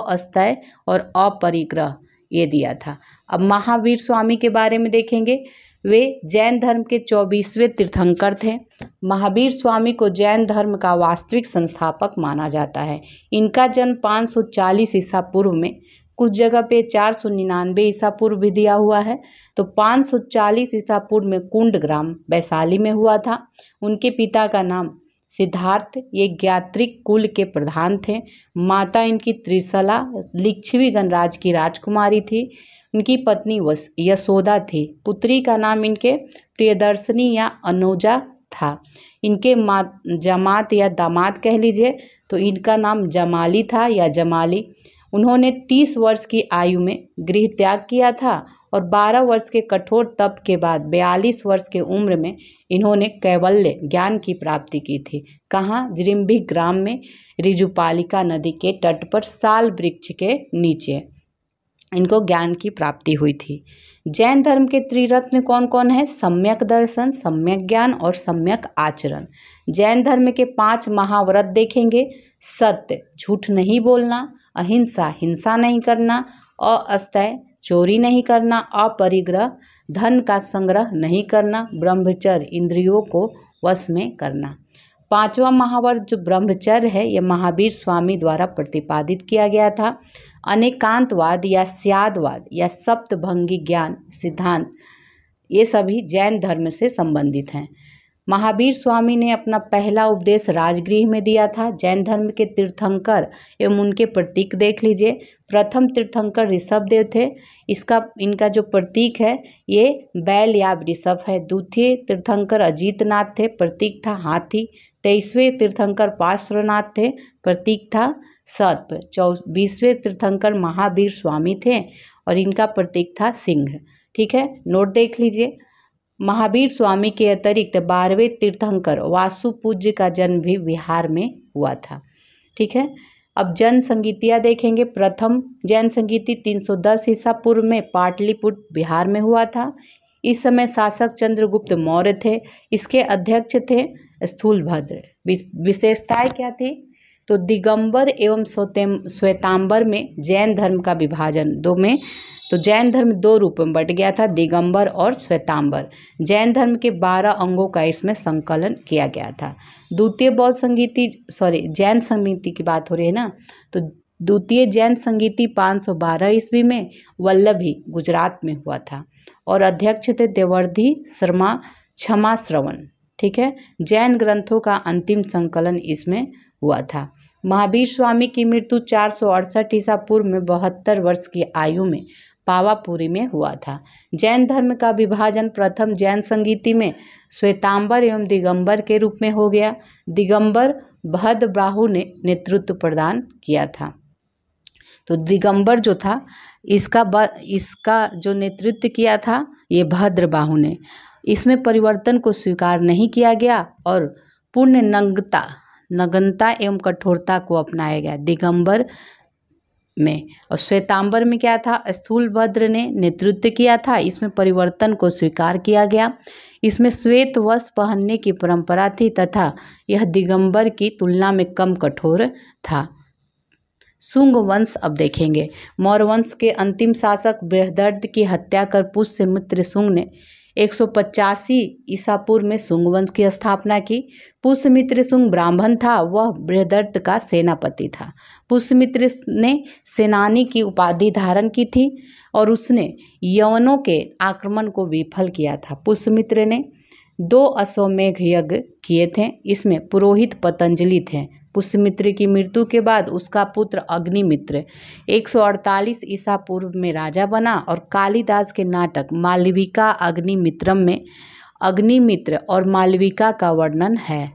अस्थेय और अपरिग्रह, ये दिया था। अब महावीर स्वामी के बारे में देखेंगे। वे जैन धर्म के 24वें तीर्थंकर थे। महावीर स्वामी को जैन धर्म का वास्तविक संस्थापक माना जाता है। इनका जन्म 540 ईसा पूर्व में, कुछ जगह पे 499 ईसा पूर्व भी दिया हुआ है, तो 540 ईसा पूर्व में कुंड ग्राम वैशाली में हुआ था। उनके पिता का नाम सिद्धार्थ, ये ज्ञात्रिक कुल के प्रधान थे। माता इनकी त्रिशला लिच्छवी गणराज की राजकुमारी थी। उनकी पत्नी यशोदा थी। पुत्री का नाम इनके प्रियदर्शनी या अनुजा था। इनके जमात या दामाद कह लीजिए तो इनका नाम जमाली था या जमाली। उन्होंने 30 वर्ष की आयु में गृह त्याग किया था और 12 वर्ष के कठोर तप के बाद 42 वर्ष के उम्र में इन्होंने कैवल्य ज्ञान की प्राप्ति की थी। कहाँ? जिरिम्भी ग्राम में ऋजुपालिका नदी के तट पर साल वृक्ष के नीचे इनको ज्ञान की प्राप्ति हुई थी। जैन धर्म के त्रिरत्न कौन कौन है? सम्यक दर्शन, सम्यक ज्ञान और सम्यक आचरण। जैन धर्म के 5 महाव्रत देखेंगे। सत्य, झूठ नहीं बोलना, अहिंसा, हिंसा नहीं करना, अस्थेय, चोरी नहीं करना, अपरिग्रह, धन का संग्रह नहीं करना, ब्रह्मचर्य, इंद्रियों को वश में करना। 5वां महाव्रत जो ब्रह्मचर्य है, यह महावीर स्वामी द्वारा प्रतिपादित किया गया था। अनेकांतवाद या स्यादवाद या सप्तभंगी ज्ञान सिद्धांत, ये सभी जैन धर्म से संबंधित हैं। महावीर स्वामी ने अपना पहला उपदेश राजगृह में दिया था। जैन धर्म के तीर्थंकर एवं उनके प्रतीक देख लीजिए। प्रथम तीर्थंकर ऋषभदेव थे। इनका जो प्रतीक है ये बैल या वृषभ है। द्वितीय तीर्थंकर अजीतनाथ थे, प्रतीक था हाथी। 23वें तीर्थंकर पार्श्वनाथ थे, प्रतीक था सर्प। 24वें तीर्थंकर महावीर स्वामी थे और इनका प्रतीक था सिंह। ठीक है, नोट देख लीजिए। महावीर स्वामी के अतिरिक्त 12वें तीर्थंकर वासु पूज्य का जन्म भी बिहार में हुआ था। ठीक है, अब जैन संगीतिया देखेंगे। प्रथम जैन संगीति 310 ईसा पूर्व में पाटलिपुत्र बिहार में हुआ था। इस समय शासक चंद्रगुप्त मौर्य थे। इसके अध्यक्ष थे स्थूलभद्र। विशेषताएं क्या थी? तो दिगंबर एवं श्वेतांबर में जैन धर्म का विभाजन दो में, तो जैन धर्म 2 रूप में बट गया था, दिगंबर और श्वेतांबर। जैन धर्म के 12 अंगों का इसमें संकलन किया गया था। द्वितीय बौद्ध संगीति जैन संगीति की बात हो रही है ना, तो द्वितीय जैन संगीति 512 ईस्वी में वल्लभी गुजरात में हुआ था और अध्यक्ष थे देवर्धि शर्मा क्षमा श्रवण। ठीक है, जैन ग्रंथों का अंतिम संकलन इसमें हुआ था। महावीर स्वामी की मृत्यु 468 ईसा पूर्व में 72 वर्ष की आयु में पावापुरी में हुआ था। जैन धर्म का विभाजन प्रथम जैन संगीति में श्वेतांबर एवं दिगंबर के रूप में हो गया। दिगंबर भद्रबाहु ने नेतृत्व प्रदान किया था। तो दिगंबर जो था इसका जो नेतृत्व किया था ये भद्रबाहु ने। इसमें परिवर्तन को स्वीकार नहीं किया गया और पूर्ण नग्नता एवं कठोरता को अपनाया गया दिगंबर में। और श्वेतांबर में क्या था? स्थूलभद्र ने नेतृत्व किया था। इसमें परिवर्तन को स्वीकार किया गया। इसमें श्वेत वस्त्र पहनने की परंपरा थी तथा यह दिगंबर की तुलना में कम कठोर था। शुंग वंश अब देखेंगे। मौर्य वंश के अंतिम शासक बृहदर्थ की हत्या कर पुष्यमित्र शुंग ने 185 ईसा पूर्व में शुंग वंश की स्थापना की। पुष्यमित्र शुंग ब्राह्मण था, वह बृहदर्थ का सेनापति था। पुष्यमित्र ने सेनानी की उपाधि धारण की थी और उसने यवनों के आक्रमण को विफल किया था। पुष्यमित्र ने 2 अश्वमेघ यज्ञ किए थे। इसमें पुरोहित पतंजलि थे। पुष्यमित्र की मृत्यु के बाद उसका पुत्र अग्निमित्र 148 ईसा पूर्व में राजा बना और कालिदास के नाटक मालविका अग्निमित्रम में अग्निमित्र और मालविका का वर्णन है।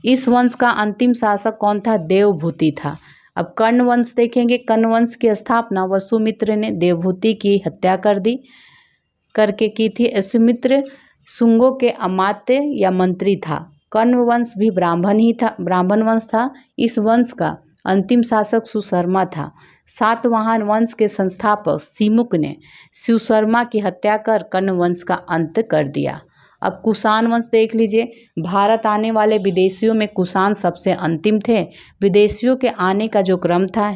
इस वंश का अंतिम शासक कौन था? देवभूति था। अब कर्ण वंश देखेंगे। कर्ण वंश की स्थापना वसुमित्र ने देवभूति की हत्या करके की थी। वसुमित्र शुंगों के अमात्य या मंत्री था। कर्ण वंश भी ब्राह्मण वंश था। इस वंश का अंतिम शासक सुशर्मा था। सातवाहन वंश के संस्थापक सिमुक ने सुशर्मा की हत्या कर कर्ण वंश का अंत कर दिया। अब कुषाण वंश देख लीजिए। भारत आने वाले विदेशियों में कुषाण सबसे अंतिम थे। विदेशियों के आने का जो क्रम था,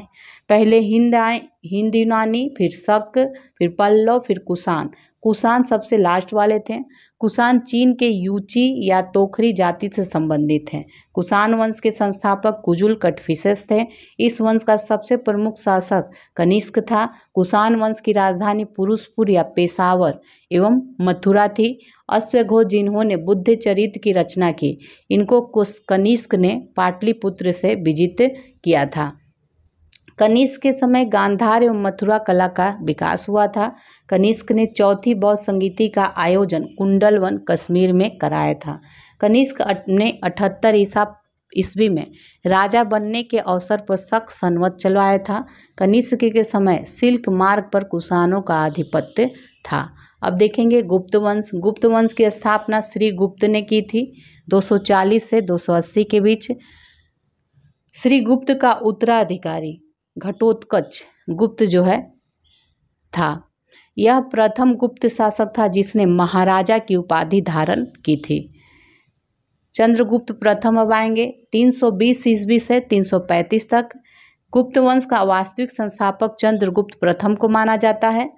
पहले हिंद आए, हिंद यूनानी, फिर शक, फिर पल्लव, फिर कुषाण। कुषाण सबसे लास्ट वाले थे। कुषाण चीन के यूची या तोखरी जाति से संबंधित हैं। कुषाण वंश के संस्थापक कुजुल कटफिसेस थे। इस वंश का सबसे प्रमुख शासक कनिष्क था। कुषाण वंश की राजधानी पुरुषपुर या पेशावर एवं मथुरा थी। अश्वघोष जिन्होंने बुद्ध चरित्र की रचना की, इनको कनिष्क ने पाटलिपुत्र से विजित किया था। कनिष्क के समय गांधार एवं मथुरा कला का विकास हुआ था। कनिष्क ने चौथी बौद्ध संगीति का आयोजन कुंडलवन कश्मीर में कराया था। कनिष्क ने 78 ईस्वी में राजा बनने के अवसर पर शक संवत चलवाया था। कनिष्क के समय सिल्क मार्ग पर कुषाणों का आधिपत्य था। अब देखेंगे गुप्त वंश। गुप्त वंश की स्थापना श्री गुप्त ने की थी 240 से 280 के बीच। श्री गुप्त का उत्तराधिकारी घटोत्कच गुप्त जो है था। यह प्रथम गुप्त शासक था जिसने महाराजा की उपाधि धारण की थी। चंद्रगुप्त प्रथम अब आएंगे 320 ईस्वी से 335 तक। गुप्त वंश का वास्तविक संस्थापक चंद्रगुप्त प्रथम को माना जाता है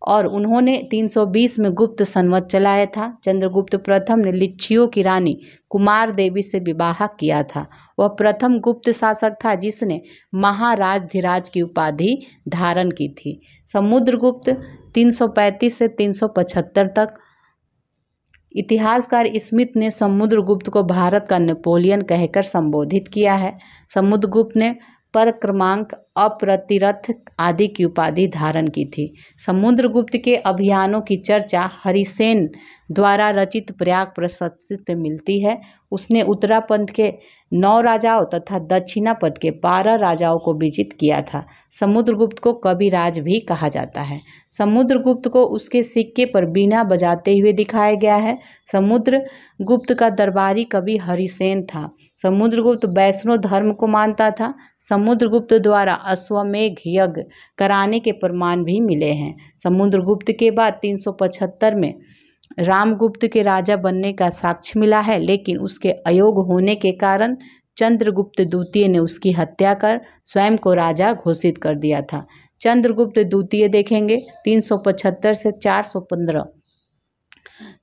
और उन्होंने 320 में गुप्त संवत चलाया था। चंद्रगुप्त प्रथम ने लिच्छियों की रानी कुमार देवी से विवाह किया था। वह प्रथम गुप्त शासक था जिसने महाराजधिराज की उपाधि धारण की थी। समुद्रगुप्त 335 से 375 तक। इतिहासकार स्मिथ ने समुद्रगुप्त को भारत का नेपोलियन कहकर संबोधित किया है। समुद्रगुप्त ने परक्रमांक, अप्रतिरथ आदि की उपाधि धारण की थी। समुद्रगुप्त के अभियानों की चर्चा हरिसेन द्वारा रचित प्रयाग प्रशस्ति से मिलती है। उसने उत्तरापंथ के 9 राजाओं तथा दक्षिणापथ के 12 राजाओं को विजित किया था। समुद्रगुप्त को कविराज भी कहा जाता है। समुद्रगुप्त को उसके सिक्के पर बीना बजाते हुए दिखाया गया है। समुद्रगुप्त का दरबारी कवि हरिसेन था। समुद्रगुप्त वैष्णव धर्म को मानता था। समुद्रगुप्त द्वारा अश्वमेघ यज्ञ कराने के प्रमाण भी मिले हैं। समुद्रगुप्त के बाद 375 में रामगुप्त के राजा बनने का साक्ष्य मिला है, लेकिन उसके अयोग्य होने के कारण चंद्रगुप्त द्वितीय ने उसकी हत्या कर स्वयं को राजा घोषित कर दिया था। चंद्रगुप्त द्वितीय देखेंगे 375 से 415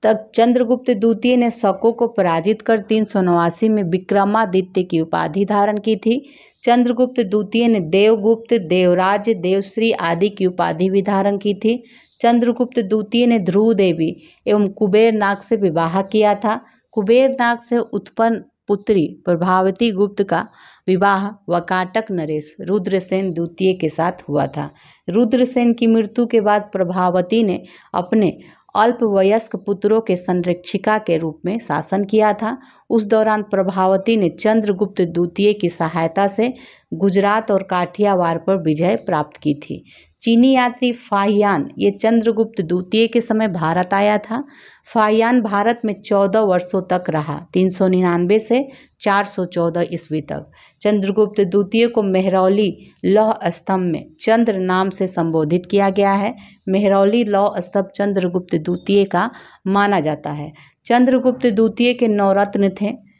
तक। चंद्रगुप्त द्वितीय ने शकों को पराजित कर 389 में विक्रमादित्य की उपाधि धारण की थी। चंद्रगुप्त द्वितीय ने देवगुप्त, देवराज, देवश्री आदि की उपाधि भी धारण की थी। चंद्रगुप्त द्वितीय ने ध्रुव देवी एवं कुबेर नाग से विवाह किया था। कुबेर नाग से उत्पन्न पुत्री प्रभावती गुप्त का विवाह वकाटक नरेश रुद्रसेन द्वितीय के साथ हुआ था। रुद्रसेन की मृत्यु के बाद प्रभावती ने अपने अल्पवयस्क पुत्रों के संरक्षिका के रूप में शासन किया था। उस दौरान प्रभावती ने चंद्रगुप्त द्वितीय की सहायता से गुजरात और काठियावाड़ पर विजय प्राप्त की थी। चीनी यात्री फाहियान ये चंद्रगुप्त द्वितीय के समय भारत आया था। फाहियान भारत में 14 वर्षों तक रहा, 399 से 414 ईस्वी तक। चंद्रगुप्त द्वितीय को मेहरौली लौह स्तंभ में चंद्र नाम से संबोधित किया गया है। मेहरौली लौह स्तंभ चंद्रगुप्त द्वितीय का माना जाता है। चंद्रगुप्त द्वितीय के 9 रत्न थे: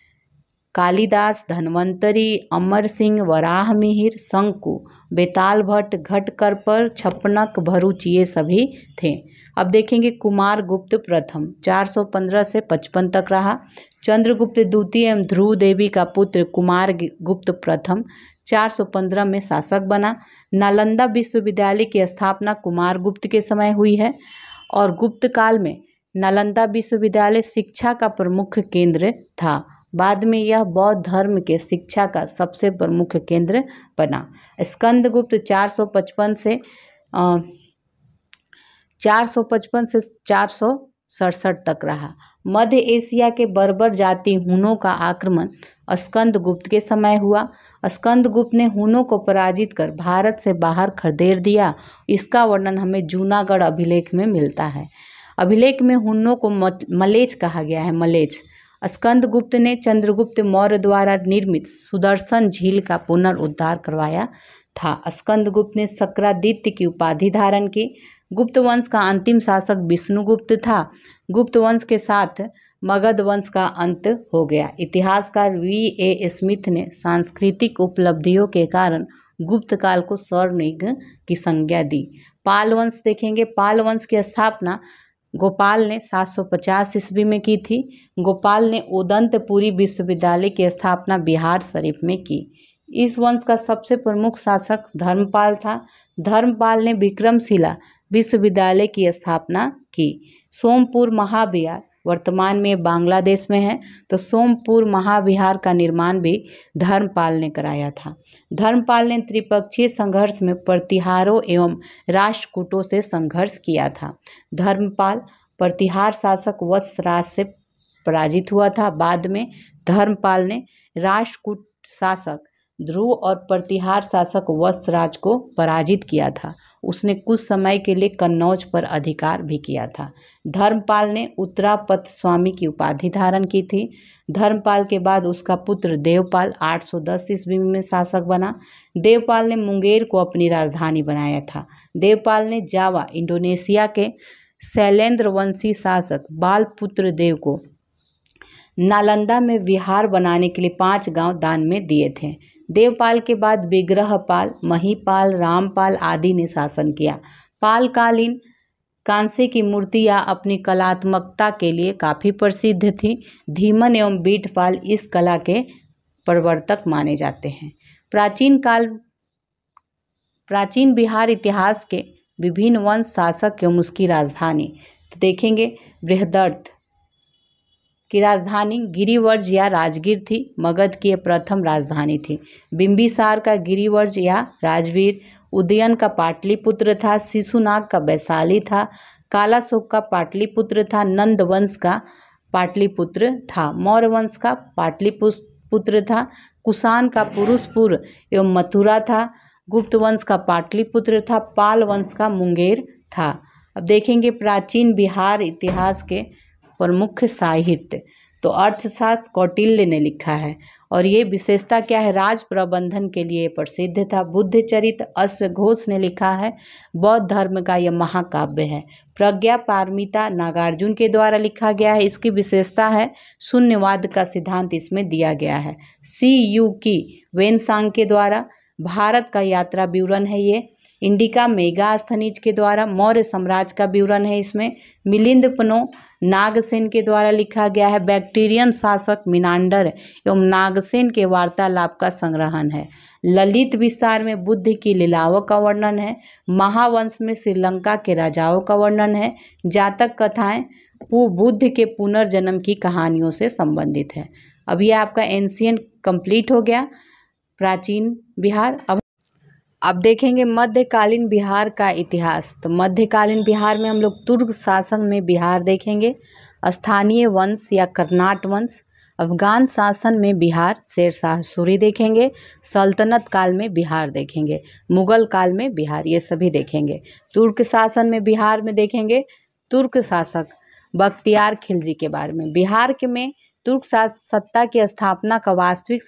कालिदास, धन्वंतरी, अमर सिंह, वराह मिहिर, शंकु, बेताल भट्ट, घटकरपर, छपनक, भरूच ये सभी थे। अब देखेंगे कुमार गुप्त प्रथम 415 से 55 तक रहा। चंद्रगुप्त द्वितीय एवं ध्रुव देवी का पुत्र कुमार गुप्त प्रथम 415 में शासक बना। नालंदा विश्वविद्यालय की स्थापना कुमार गुप्त के समय हुई है और गुप्त काल में नालंदा विश्वविद्यालय शिक्षा का प्रमुख केंद्र था। बाद में यह बौद्ध धर्म के शिक्षा का सबसे प्रमुख केंद्र बना। स्कंदगुप्त 455 से 467 तक रहा। मध्य एशिया के बर्बर जाति हुनों का आक्रमण स्कंदगुप्त के समय हुआ। स्कंदगुप्त ने हुनों को पराजित कर भारत से बाहर खदेड़ दिया। इसका वर्णन हमें जूनागढ़ अभिलेख में मिलता है। अभिलेख में हुनों को मलेच कहा गया है, मलेच। स्कंदगुप्त ने चंद्रगुप्त मौर्य द्वारा निर्मित सुदर्शन झील का पुनरुद्धार करवाया था। स्कंदगुप्त ने शक्रादित्य की उपाधि धारण की। गुप्त वंश का अंतिम शासक विष्णुगुप्त था। गुप्त वंश के साथ मगध वंश का अंत हो गया। इतिहासकार V.A. स्मिथ ने सांस्कृतिक उपलब्धियों के कारण गुप्त काल को स्वर्णयुग की संज्ञा दी। पाल वंश देखेंगे। पाल वंश की स्थापना गोपाल ने 750 ईस्वी में की थी। गोपाल ने उदंतपुरी विश्वविद्यालय की स्थापना बिहार शरीफ में की। इस वंश का सबसे प्रमुख शासक धर्मपाल था। धर्मपाल ने विक्रमशिला विश्वविद्यालय की स्थापना की। सोमपुर महाविहार वर्तमान में बांग्लादेश में है, तो सोमपुर महाविहार का निर्माण भी धर्मपाल ने कराया था। धर्मपाल ने त्रिपक्षीय संघर्ष में प्रतिहारों एवं राष्ट्रकूटों से संघर्ष किया था। धर्मपाल प्रतिहार शासक वत्सराज से पराजित हुआ था। बाद में धर्मपाल ने राष्ट्रकूट शासक ध्रुव और प्रतिहार शासक वत्सराज को पराजित किया था। उसने कुछ समय के लिए कन्नौज पर अधिकार भी किया था। धर्मपाल ने उत्तरापथ स्वामी की उपाधि धारण की थी। धर्मपाल के बाद उसका पुत्र देवपाल 810 ईस्वी में शासक बना। देवपाल ने मुंगेर को अपनी राजधानी बनाया था। देवपाल ने जावा इंडोनेशिया के शैलेंद्र वंशी शासक बालपुत्र देव को नालंदा में विहार बनाने के लिए 5 गांव दान में दिए थे। देवपाल के बाद विग्रहपाल, महीपाल, रामपाल आदि ने शासन किया। पालकालीन कांसे की मूर्तियां अपनी कलात्मकता के लिए काफ़ी प्रसिद्ध थी। धीमन एवं बीटपाल इस कला के प्रवर्तक माने जाते हैं। प्राचीन बिहार इतिहास के विभिन्न वंश शासक एवं उसकी राजधानी तो देखेंगे। बृहदर्थ की राजधानी गिरिवर्ज या राजगीर थी। मगध की प्रथम राजधानी थी। बिंबिसार का गिरिवर्ज या राजवीर, उदयन का पाटलिपुत्र था। शिशुनाग का वैशाली था। कालाशोक का पाटलिपुत्र था। नंद वंश का पाटलिपुत्र था। मौर्य वंश का पाटलिपुत्र था। कुषाण का पुरुषपुर एवं मथुरा था। गुप्त वंश का पाटलिपुत्र था। पाल वंश का मुंगेर था। अब देखेंगे प्राचीन बिहार इतिहास के प्रमुख साहित्य तो अर्थशास्त्र कौटिल्य ने लिखा है और ये विशेषता क्या है, राज प्रबंधन के लिए प्रसिद्ध था। बुद्ध चरित्र अश्वघोष ने लिखा है। बौद्ध धर्म का यह महाकाव्य है। प्रज्ञा पारमिता नागार्जुन के द्वारा लिखा गया है। इसकी विशेषता है शून्यवाद का सिद्धांत इसमें दिया गया है। CU की वेनसांग के द्वारा भारत का यात्रा विवरण है ये। इंडिका मेगास्थनीज के द्वारा मौर्य साम्राज्य का विवरण है इसमें। मिलिंद पनो नागसेन के द्वारा लिखा गया है। बैक्टीरियन शासक मिनांडर एवं नागसेन के वार्तालाप का संग्रहण है। ललित विस्तार में बुद्ध की लीलाओं का वर्णन है। महावंश में श्रीलंका के राजाओं का वर्णन है। जातक कथाएं बुद्ध के पुनर्जन्म की कहानियों से संबंधित है। अब ये आपका एंशिएंट कंप्लीट हो गया, प्राचीन बिहार। अब देखेंगे मध्यकालीन बिहार का इतिहास। तो मध्यकालीन बिहार में हम लोग तुर्क शासन में बिहार देखेंगे, स्थानीय वंश या कर्नाट वंश, अफगान शासन में बिहार शेरशाह सूरी देखेंगे, सल्तनत काल में बिहार देखेंगे, मुगल काल में बिहार, ये सभी देखेंगे। तुर्क शासन में बिहार में देखेंगे तुर्क शासक बख्तियार खिलजी के बारे में। बिहार के में तुर्क सत्ता की स्थापना का वास्तविक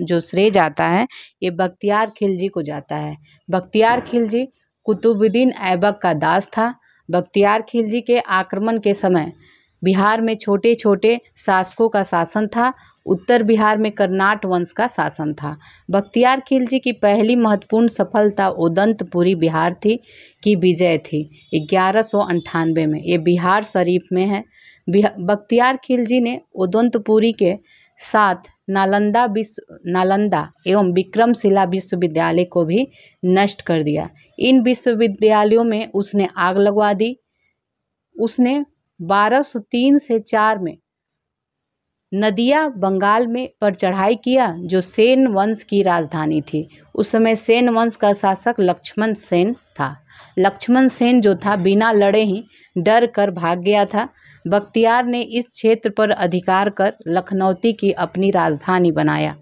जो श्रेय जाता है ये बख्तियार खिलजी को जाता है। बख्तियार खिलजी कुतुबुद्दीन ऐबक का दास था। बख्तियार खिलजी के आक्रमण के समय बिहार में छोटे छोटे शासकों का शासन था। उत्तर बिहार में कर्नाट वंश का शासन था। बख्तियार खिलजी की पहली महत्वपूर्ण सफलता उदंतपुरी बिहार की विजय थी 1198 में। ये बिहार शरीफ में है। बख्तियार खिलजी ने उदंतपुरी के साथ नालंदा एवं विक्रमशिला विश्वविद्यालय को भी नष्ट कर दिया। इन विश्वविद्यालयों में उसने आग लगवा दी। उसने 1203 से 4 में नदिया बंगाल में पर चढ़ाई किया जो सेन वंश की राजधानी थी। उस समय सेन वंश का शासक लक्ष्मण सेन था। लक्ष्मण सेन जो था बिना लड़े ही डर कर भाग गया था। बख्तियार ने इस क्षेत्र पर अधिकार कर लखनौती की अपनी राजधानी बनाया।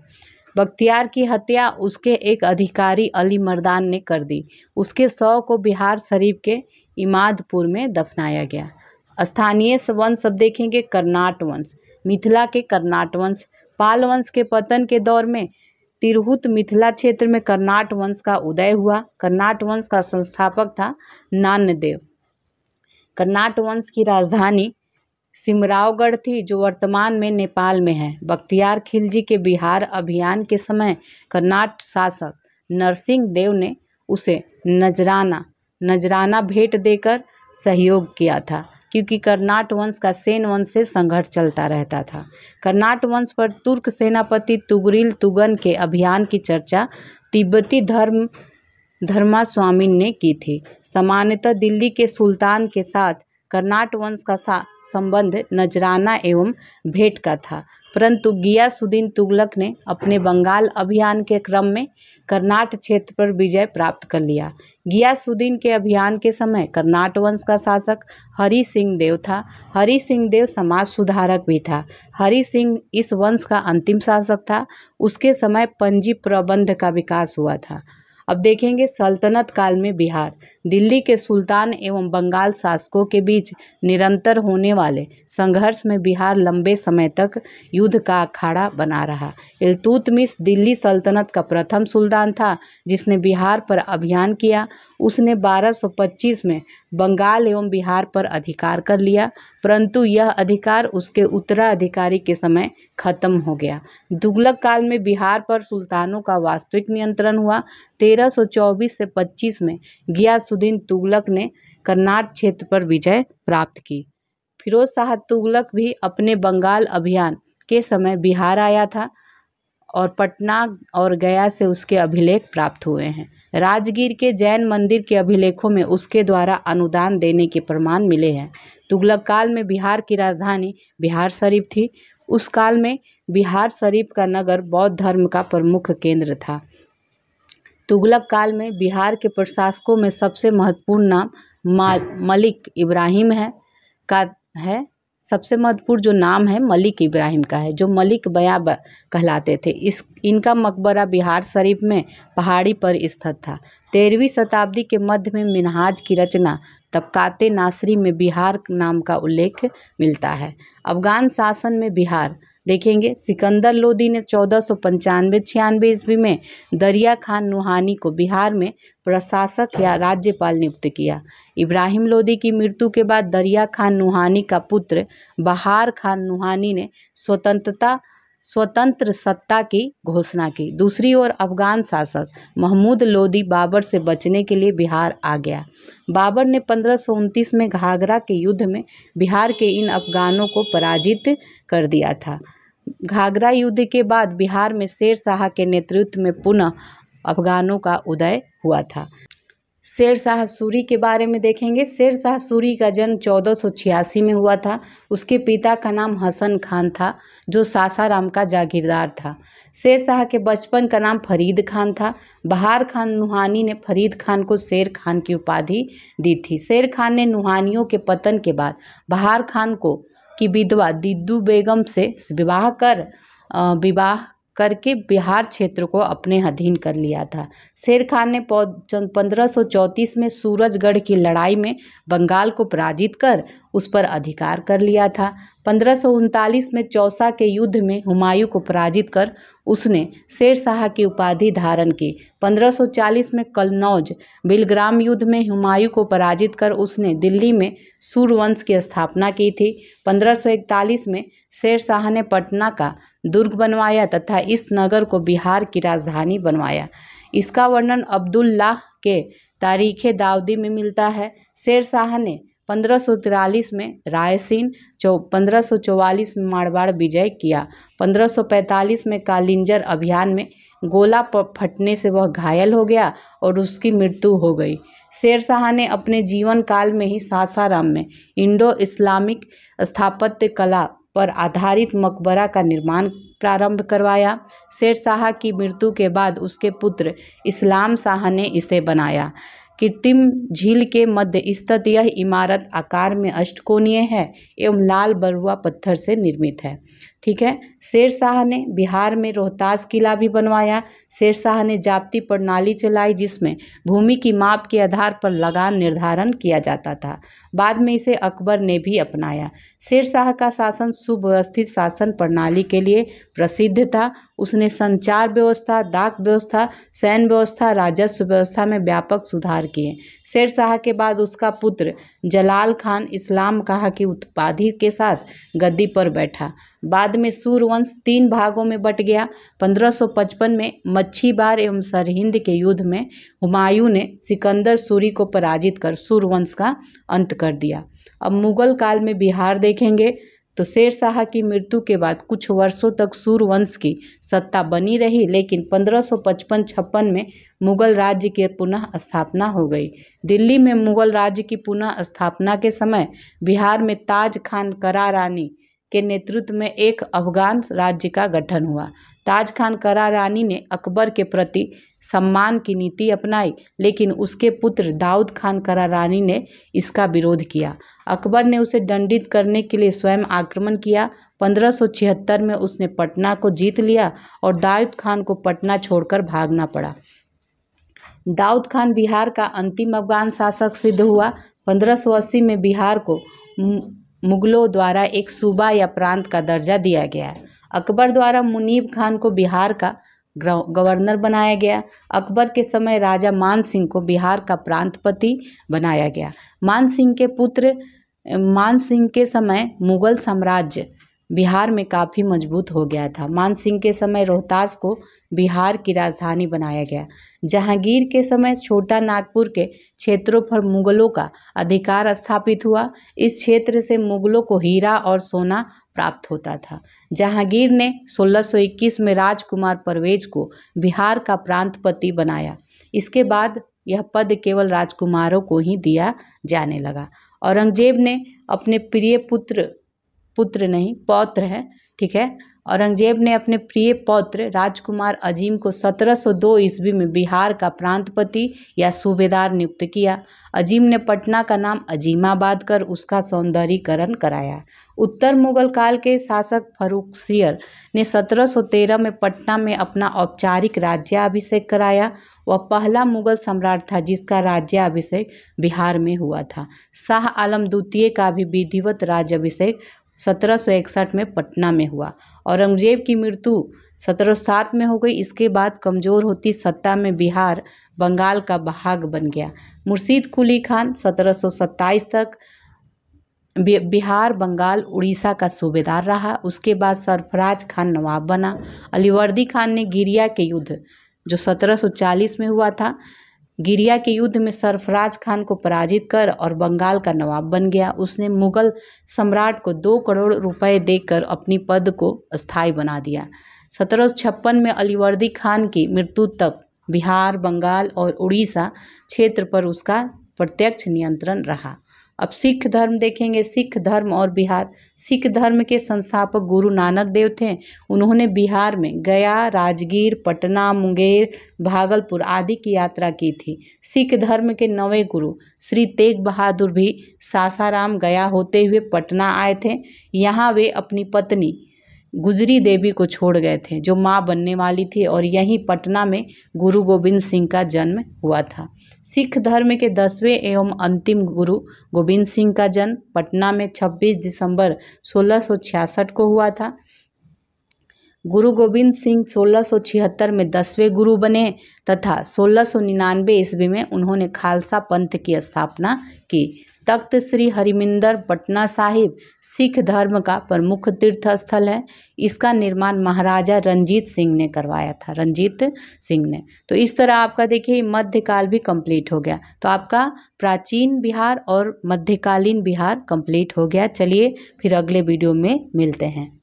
बख्तियार की हत्या उसके एक अधिकारी अली मर्दान ने कर दी। उसके शव को बिहार शरीफ के इमादपुर में दफनाया गया। स्थानीय वंश सब देखेंगे कर्नाट वंश, मिथिला के कर्नाट वंश। पाल वंश के पतन के दौर में तिरहुत मिथिला क्षेत्र में कर्नाट वंश का उदय हुआ। कर्नाट वंश का संस्थापक था नान्यदेव। कर्नाट वंश की राजधानी सिमरावगढ़ थी, जो वर्तमान में नेपाल में है। बख्तियार खिलजी के बिहार अभियान के समय कर्नाट शासक नरसिंह देव ने उसे नजराना भेंट देकर सहयोग किया था, क्योंकि कर्नाट वंश का सेन वंश से संघर्ष चलता रहता था। कर्नाट वंश पर तुर्क सेनापति तुगरिल तुगन के अभियान की चर्चा तिब्बती धर्मास्वामी ने की थी। सामान्यतः दिल्ली के सुल्तान के साथ कर्नाट वंश का संबंध नजराना एवं भेंट का था, परंतु गियासुद्दीन तुगलक ने अपने बंगाल अभियान के क्रम में कर्नाट क्षेत्र पर विजय प्राप्त कर लिया। गियासुद्दीन के अभियान के समय कर्नाट वंश का शासक हरि सिंह देव था। हरि सिंह देव समाज सुधारक भी था। हरि सिंह इस वंश का अंतिम शासक था। उसके समय पंजी प्रबंध का विकास हुआ था। अब देखेंगे सल्तनत काल में बिहार। दिल्ली के सुल्तान एवं बंगाल शासकों के बीच निरंतर होने वाले संघर्ष में बिहार लंबे समय तक युद्ध का अखाड़ा बना रहा। इल्तुतमिश दिल्ली सल्तनत का प्रथम सुल्तान था जिसने बिहार पर अभियान किया। उसने 1225 में बंगाल एवं बिहार पर अधिकार कर लिया, परंतु यह अधिकार उसके उत्तराधिकारी के समय खत्म हो गया। तुगलक काल में बिहार पर सुल्तानों का वास्तविक नियंत्रण हुआ। 1324 से 25 में गियासुद्दीन तुगलक ने कर्नाट क्षेत्र पर विजय प्राप्त की। फिरोज शाह तुगलक भी अपने बंगाल अभियान के समय बिहार आया था और पटना और गया से उसके अभिलेख प्राप्त हुए हैं। राजगीर के जैन मंदिर के अभिलेखों में उसके द्वारा अनुदान देने के प्रमाण मिले हैं। तुगलक काल में बिहार की राजधानी बिहार शरीफ थी। उस काल में बिहार शरीफ का नगर बौद्ध धर्म का प्रमुख केंद्र था। तुगलक काल में बिहार के प्रशासकों में सबसे महत्वपूर्ण नाम मलिक इब्राहिम है। सबसे महत्वपूर्ण जो नाम है मलिक इब्राहिम का है, जो मलिक बयां कहलाते थे। इनका मकबरा बिहार शरीफ में पहाड़ी पर स्थित था। 13वीं शताब्दी के मध्य में मिनहाज की रचना तबकाते नासरी में बिहार नाम का उल्लेख मिलता है। अफगान शासन में बिहार देखेंगे। सिकंदर लोदी ने 1495-96 ईस्वी में दरिया खान नुहानी को बिहार में प्रशासक या राज्यपाल नियुक्त किया। इब्राहिम लोदी की मृत्यु के बाद दरिया खान नुहानी का पुत्र बहार खान नुहानी ने स्वतंत्र सत्ता की घोषणा की। दूसरी ओर अफगान शासक महमूद लोदी बाबर से बचने के लिए बिहार आ गया। बाबर ने 1529 में घाघरा के युद्ध में बिहार के इन अफगानों को पराजित कर दिया था। घाघरा युद्ध के बाद बिहार में शेर शाह के नेतृत्व में पुनः अफगानों का उदय हुआ था। शेर शाह सूरी के बारे में देखेंगे। शेर शाह सूरी का जन्म 1486 में हुआ था। उसके पिता का नाम हसन खान था, जो सासाराम का जागीरदार था। शेर शाह के बचपन का नाम फरीद खान था। बहार खान नुहानी ने फरीद खान को शेर खान की उपाधि दी थी। शेर खान ने नुहानियों के पतन के बाद बहार खान की विधवा दिद्दू बेगम से विवाह करके बिहार क्षेत्र को अपने अधीन कर लिया था। शेर खान ने 1534 में सूरजगढ़ की लड़ाई में बंगाल को पराजित कर उस पर अधिकार कर लिया था। 1539 में चौसा के युद्ध में हुमायूं को पराजित कर उसने शेर शाह की उपाधि धारण की। 1540 में कन्नौज बिलग्राम युद्ध में हुमायूं को पराजित कर उसने दिल्ली में सूरवंश की स्थापना की थी। 1541 में शेर शाह ने पटना का दुर्ग बनवाया तथा इस नगर को बिहार की राजधानी बनवाया। इसका वर्णन अब्दुल्लाह के तारीखे दाऊदी में मिलता है। शेर शाह ने 1543 में रायसीन, 1544 में मारवाड़ विजय किया। 1545 में कालिंजर अभियान में गोला फटने से वह घायल हो गया और उसकी मृत्यु हो गई। शेर शाह ने अपने जीवन काल में ही सासाराम में इंडो इस्लामिक स्थापत्य कला पर आधारित मकबरा का निर्माण प्रारंभ करवाया। शेर शाह की मृत्यु के बाद उसके पुत्र इस्लाम शाह ने इसे बनाया। कृत्रिम झील के मध्य स्थित यह इमारत आकार में अष्टकोणीय है एवं लाल बलुआ पत्थर से निर्मित है। ठीक है। शेर शाह ने बिहार में रोहतास किला भी बनवाया। शेर शाह ने जाप्ती प्रणाली चलाई जिसमें भूमि की माप के आधार पर लगान निर्धारण किया जाता था। बाद में इसे अकबर ने भी अपनाया। शेर शाह का शासन सुव्यवस्थित शासन प्रणाली के लिए प्रसिद्ध था। उसने संचार व्यवस्था, डाक व्यवस्था, सैन्य व्यवस्था, राजस्व व्यवस्था में व्यापक सुधार किए। शेर शाह के बाद उसका पुत्र जलाल खान इस्लाम शाह की उपाधि के साथ गद्दी पर बैठा। बाद में सूरवंश 3 भागों में बट गया। 1555 में मच्छीबार एवं सरहिंद के युद्ध में हुमायूं ने सिकंदर सूरी को पराजित कर सूरवंश का अंत कर दिया। अब मुगल काल में बिहार देखेंगे तो शेर शाह की मृत्यु के बाद कुछ वर्षों तक सूरवंश की सत्ता बनी रही, लेकिन 1555-56 में मुगल राज्य की पुनः स्थापना हो गई। दिल्ली में मुगल राज्य की पुनः स्थापना के समय बिहार में ताज खान करारानी के नेतृत्व में एक अफगान राज्य का गठन हुआ। ताज खान करारानी ने अकबर के प्रति सम्मान की नीति अपनाई, लेकिन उसके पुत्र दाऊद खान करारानी ने इसका विरोध किया। अकबर ने उसे दंडित करने के लिए स्वयं आक्रमण किया। 1576 में उसने पटना को जीत लिया और दाऊद खान को पटना छोड़कर भागना पड़ा। दाऊद खान बिहार का अंतिम अफगान शासक सिद्ध हुआ। 1580 में बिहार को मुगलों द्वारा एक सूबा या प्रांत का दर्जा दिया गया। अकबर द्वारा मुनीब खान को बिहार का गवर्नर बनाया गया। अकबर के समय राजा मान सिंह को बिहार का प्रांतपति बनाया गया। मान सिंह के समय मुगल साम्राज्य बिहार में काफ़ी मजबूत हो गया था। मान सिंह के समय रोहतास को बिहार की राजधानी बनाया गया। जहांगीर के समय छोटा नागपुर के क्षेत्रों पर मुगलों का अधिकार स्थापित हुआ। इस क्षेत्र से मुगलों को हीरा और सोना प्राप्त होता था। जहांगीर ने 1621 में राजकुमार परवेज को बिहार का प्रांतपति बनाया। इसके बाद यह पद केवल राजकुमारों को ही दिया जाने लगा। औरंगजेब ने अपने प्रिय पौत्र है, ठीक है। औरंगजेब ने अपने प्रिय पौत्र राजकुमार अजीम को 1702 ईस्वी में बिहार का प्रांतपति या सूबेदार नियुक्त किया। अजीम ने पटना का नाम अजीमाबाद कर उसका सौंदर्यीकरण कराया। उत्तर मुगल काल के शासक फर्रुखसियर ने 1713 में पटना में अपना औपचारिक राज्याभिषेक कराया। वह पहला मुगल सम्राट था जिसका राज्याभिषेक बिहार में हुआ था। शाह आलम द्वितीय का भी विधिवत राज्याभिषेक 1761 में पटना में हुआ। औरंगजेब की मृत्यु 1707 में हो गई। इसके बाद कमज़ोर होती सत्ता में बिहार बंगाल का भाग बन गया। मुर्शीद कुली खान 1727 तक बिहार, बंगाल, उड़ीसा का सूबेदार रहा। उसके बाद सरफराज खान नवाब बना। अलीवर्दी खान ने गिरिया के युद्ध जो 1740 में हुआ था, गिरिया के युद्ध में सरफराज खान को पराजित कर और बंगाल का नवाब बन गया। उसने मुगल सम्राट को 2 करोड़ रुपए देकर अपनी पद को स्थायी बना दिया। 1756 में अलीवर्दी खान की मृत्यु तक बिहार, बंगाल और उड़ीसा क्षेत्र पर उसका प्रत्यक्ष नियंत्रण रहा। अब सिख धर्म देखेंगे। सिख धर्म और बिहार। सिख धर्म के संस्थापक गुरु नानक देव थे। उन्होंने बिहार में गया, राजगीर, पटना, मुंगेर, भागलपुर आदि की यात्रा की थी। सिख धर्म के 9वें गुरु श्री तेग बहादुर भी सासाराम गया होते हुए पटना आए थे। यहाँ वे अपनी पत्नी गुजरी देवी को छोड़ गए थे जो माँ बनने वाली थी, और यहीं पटना में गुरु गोविंद सिंह का जन्म हुआ था। सिख धर्म के 10वें एवं अंतिम गुरु गोविंद सिंह का जन्म पटना में 26 दिसंबर 1666 को हुआ था। गुरु गोविंद सिंह 1676 में 10वें गुरु बने तथा 1699 ईस्वी में उन्होंने खालसा पंथ की स्थापना की। तख्त श्री हरिमंदिर पटना साहिब सिख धर्म का प्रमुख तीर्थ स्थल है। इसका निर्माण महाराजा रंजीत सिंह ने करवाया था। रंजीत सिंह ने। तो इस तरह आपका देखिए मध्यकाल भी कंप्लीट हो गया। तो आपका प्राचीन बिहार और मध्यकालीन बिहार कंप्लीट हो गया। चलिए फिर अगले वीडियो में मिलते हैं।